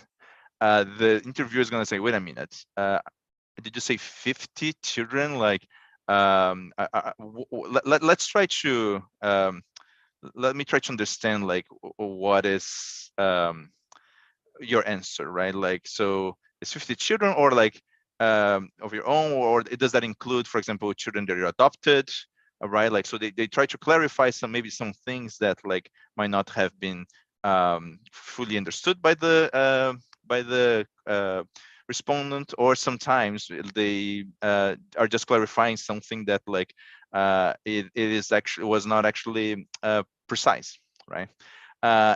the interviewer is going to say, "Wait a minute, did you say 50 children?" Like, let's try to let me try to understand like what is your answer, right? Like, so it's 50 children, or like of your own, or does that include, for example, children that are adopted, right? Like, so they try to clarify some things that like might not have been fully understood by the respondent, or sometimes they are just clarifying something that like it was not actually precise, right?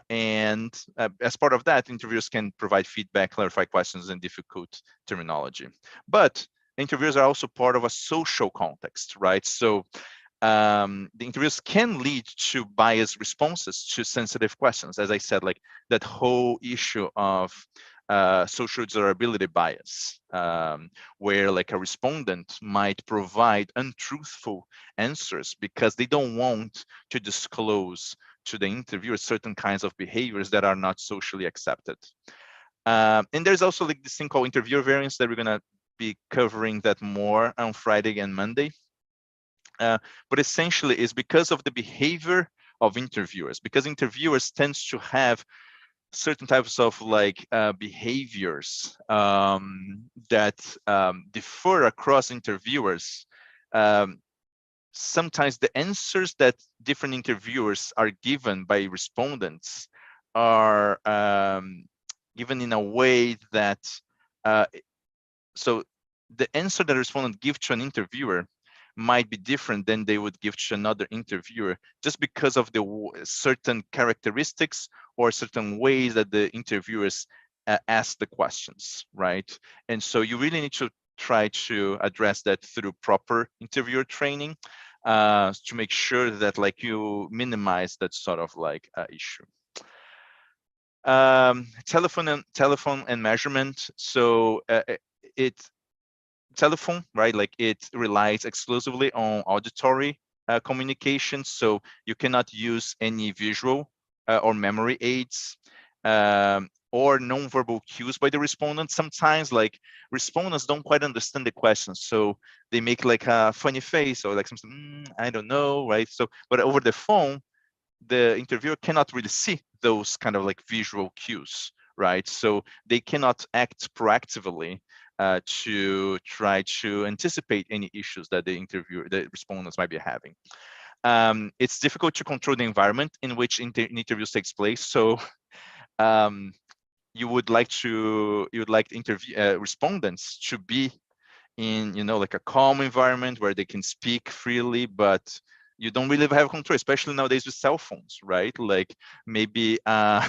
And as part of that, interviewers can provide feedback, clarify questions, and difficult terminology. But interviews are also part of a social context, right? So the interviews can lead to biased responses to sensitive questions. As I said, like that whole issue of social desirability bias, where like a respondent might provide untruthful answers because they don't want to disclose to the interviewer certain kinds of behaviors that are not socially accepted. And there's also like this thing called interviewer variance that we're going to be covering that more on Friday and Monday. But essentially it's because of the behavior of interviewers, because interviewers tends to have certain types of like behaviors that differ across interviewers. Sometimes the answers that different interviewers are given by respondents are given in a way that So the answer that a respondent gives to an interviewer might be different than they would give to another interviewer, just because of the certain characteristics or certain ways that the interviewers ask the questions, right? And so you really need to try to address that through proper interviewer training to make sure that like you minimize that sort of like issue. Telephone and measurement. So telephone, right? Like it relies exclusively on auditory communication. So you cannot use any visual or memory aids or nonverbal cues by the respondent. Sometimes like respondents don't quite understand the question. So they make like a funny face or like something, I don't know, right? So, but over the phone, the interviewer cannot really see those kind of like visual cues, right? So they cannot act proactively to try to anticipate any issues that the respondents might be having. It's difficult to control the environment in which interviews takes place. So you would like respondents to be in, you know, like a calm environment where they can speak freely, but you don't really have control, especially nowadays with cell phones, right? Like maybe a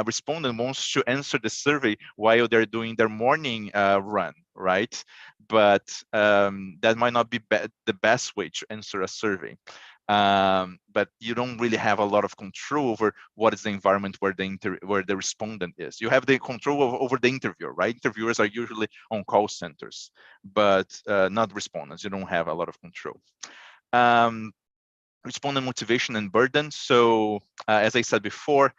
respondent wants to answer the survey while they're doing their morning run, right? But that might not be the best way to answer a survey. But you don't really have a lot of control over what is the environment where the respondent is. You have the control over the interviewer, right? Interviewers are usually on call centers, but not respondents. You don't have a lot of control. Respondent motivation and burden. So as I said before,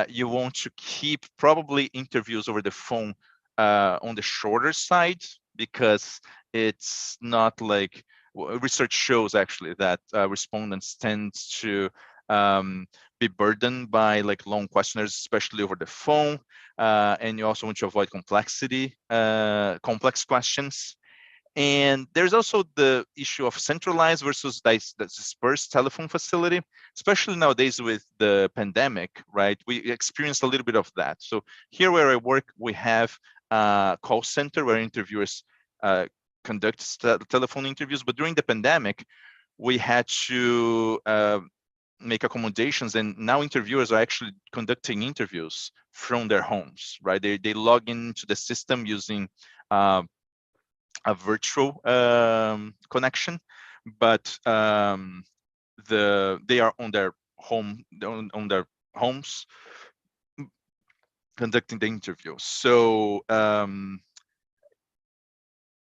you want to keep probably interviews over the phone on the shorter side, because it's not like, research shows actually that respondents tend to be burdened by like long questionnaires, especially over the phone. And you also want to avoid complex questions. And there's also the issue of centralized versus dispersed telephone facility, especially nowadays with the pandemic, right? We experienced a little bit of that. So here where I work, we have a call center where interviewers conduct telephone interviews. But during the pandemic, we had to make accommodations, and now interviewers are actually conducting interviews from their homes, right? They log into the system using a virtual connection, but they are on their homes conducting the interview. So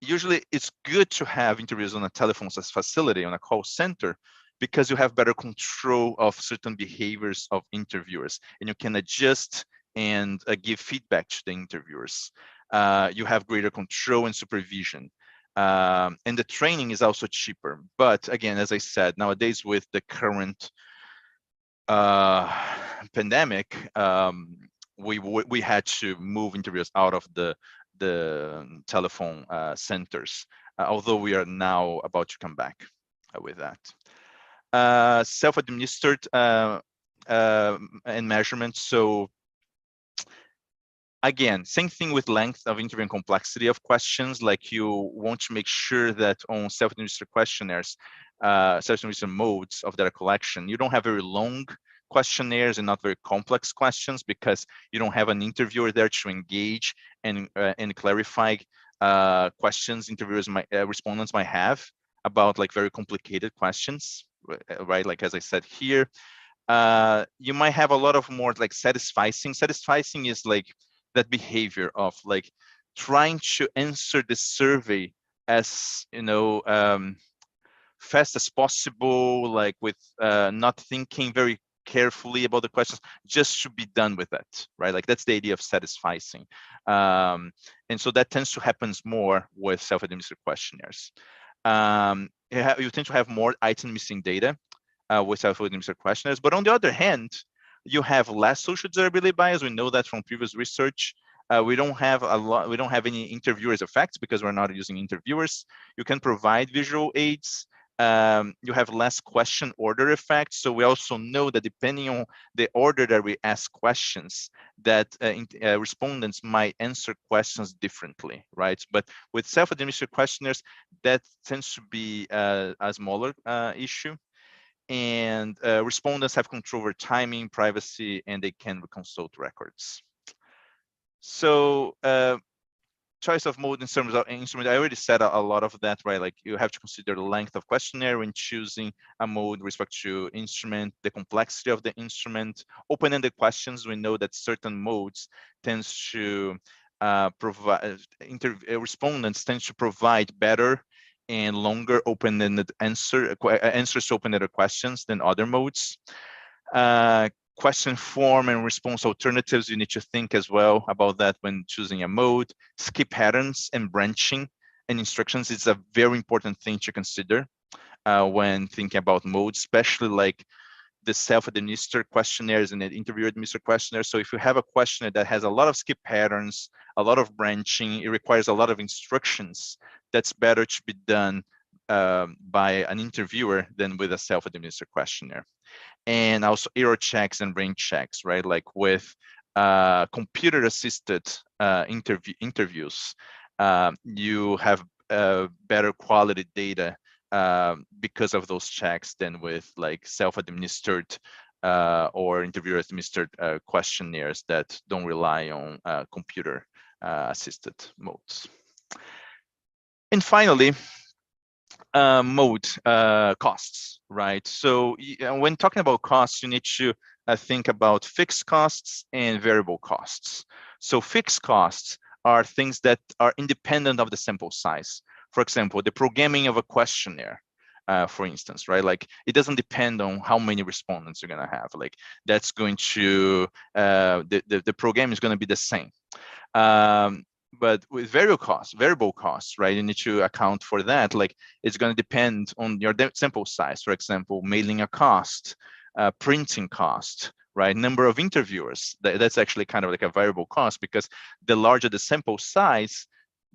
usually it's good to have interviews on a telephone facility, on a call center, because you have better control of certain behaviors of interviewers, and you can adjust and give feedback to the interviewers. You have greater control and supervision. And the training is also cheaper. But again, as I said, nowadays with the current pandemic, we had to move interviewers out of the telephone centers, although we are now about to come back with that. Self-administered and measurement. So again, same thing with length of interview and complexity of questions. Like you want to make sure that on self-administered questionnaires, self-administered modes of data collection, you don't have very long questionnaires and not very complex questions, because you don't have an interviewer there to engage and clarify questions respondents might have about like very complicated questions, right? Like as I said here, you might have a lot of more like satisficing. Satisficing is like that behavior of like trying to answer the survey as, you know, fast as possible, like with not thinking very carefully about the questions, just to be done with that, right? Like that's the idea of satisficing. And so that tends to happen more with self-administered questionnaires. You tend to have more item missing data with self-administered questionnaires, but on the other hand, you have less social desirability bias. We know that from previous research. We don't have any interviewers effects because we're not using interviewers. You can provide visual aids. you have less question order effect. So we also know that depending on the order that we ask questions, that respondents might answer questions differently, right? But with self-administered questionnaires, that tends to be a smaller issue. And respondents have control over timing, privacy, and they can consult records. So choice of mode in terms of instrument, I already said a lot of that, right? Like you have to consider the length of questionnaire when choosing a mode with respect to instrument, the complexity of the instrument, open-ended questions. We know that certain modes tends to provide, respondents tend to provide better and longer open-ended answers to open-ended questions than other modes. Question form and response alternatives, you need to think as well about that when choosing a mode. Skip patterns and branching and instructions is a very important thing to consider when thinking about modes, especially like the self-administered questionnaires and the interviewer-administered questionnaires. So if you have a questionnaire that has a lot of skip patterns, a lot of branching, it requires a lot of instructions, that's better to be done by an interviewer than with a self-administered questionnaire. And also error checks and range checks, right? Like with computer-assisted interviews, you have better quality data because of those checks than with like self-administered or interviewer-administered questionnaires that don't rely on computer-assisted modes. And finally, mode costs, right? So when talking about costs, you need to think about fixed costs and variable costs. So fixed costs are things that are independent of the sample size. For example, the programming of a questionnaire, for instance, right? Like it doesn't depend on how many respondents you're gonna have. Like that's going to, the program is gonna be the same. But with variable costs, right, you need to account for that. Like it's going to depend on your sample size. For example, mailing a cost, printing cost, right, number of interviewers. That's actually kind of like a variable cost, because the larger the sample size,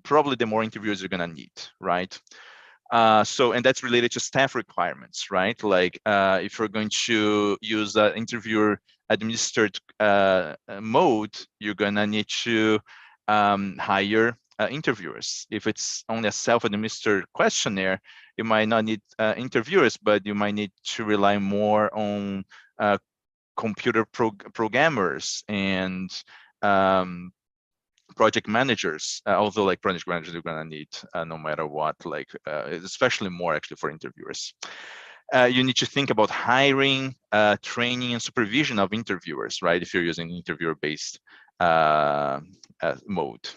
probably the more interviewers you're going to need, right? And that's related to staff requirements, right? Like if you're going to use an interviewer administered mode, you're going to need to hire interviewers. If it's only a self-administered questionnaire, you might not need interviewers, but you might need to rely more on computer programmers and project managers, although like project managers you're gonna need no matter what, like especially more actually for interviewers. You need to think about hiring, training, and supervision of interviewers, right? If you're using interviewer-based mode.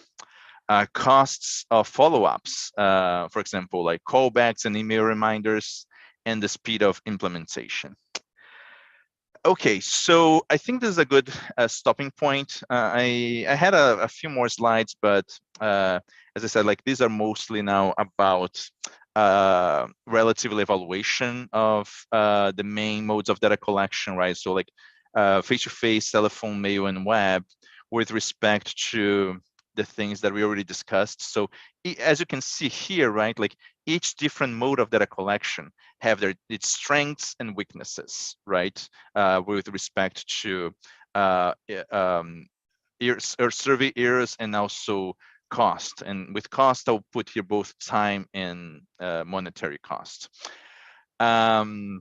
Costs of follow-ups, for example, like callbacks and email reminders, and the speed of implementation. Okay, so I think this is a good stopping point. I had a few more slides, but as I said, like these are mostly now about relative evaluation of the main modes of data collection, right? So like face-to-face, telephone, mail, and web, with respect to the things that we already discussed. So as you can see here, right, like each different mode of data collection have its strengths and weaknesses, right, with respect to survey errors and also cost. And with cost, I'll put here both time and monetary cost. So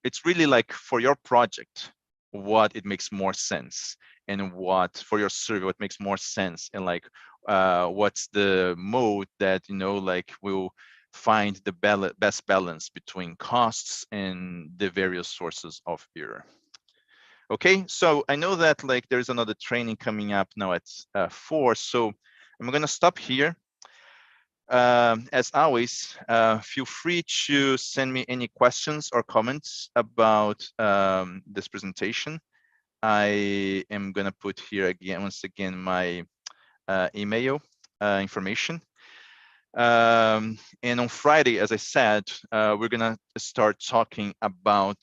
it's really like for your project, what it makes more sense, and what for your survey, what makes more sense, and like what's the mode that, you know, like will find the best balance between costs and the various sources of error. Okay, so I know that like there's another training coming up now at 4, so I'm gonna stop here. As always, feel free to send me any questions or comments about this presentation. I am gonna put here again, once again, my email information. And on Friday, as I said, we're gonna start talking about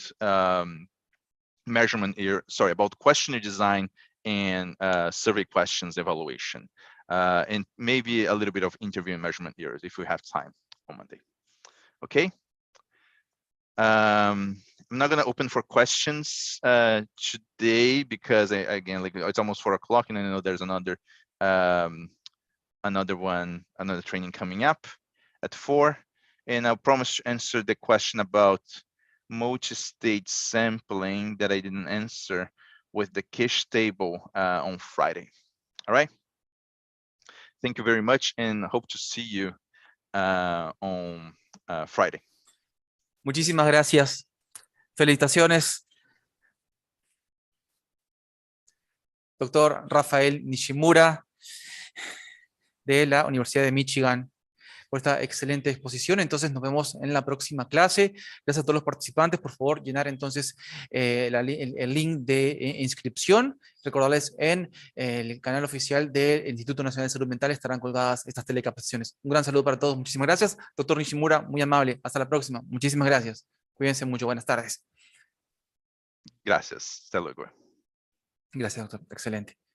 about questionnaire design and survey questions evaluation, and maybe a little bit of interview and measurement errors if we have time on Monday. Okay, I'm not going to open for questions today because again, like it's almost 4 o'clock, and I know there's another training coming up at 4. And I'll promise to answer the question about multi-stage sampling that I didn't answer with the cache table on Friday. All right. Thank you very much, and hope to see you on Friday. Muchísimas gracias. Felicitaciones, doctor Rafael Nishimura, de la Universidad de Michigan, por esta excelente exposición. Entonces nos vemos en la próxima clase. Gracias a todos los participantes. Por favor, llenar entonces el link de inscripción. Recordarles, en el canal oficial del Instituto Nacional de Salud Mental estarán colgadas estas telecapacitaciones. Un gran saludo para todos. Muchísimas gracias. Doctor Nishimura, muy amable. Hasta la próxima. Muchísimas gracias. Cuídense mucho. Buenas tardes. Gracias. Hasta luego. Gracias, doctor. Excelente.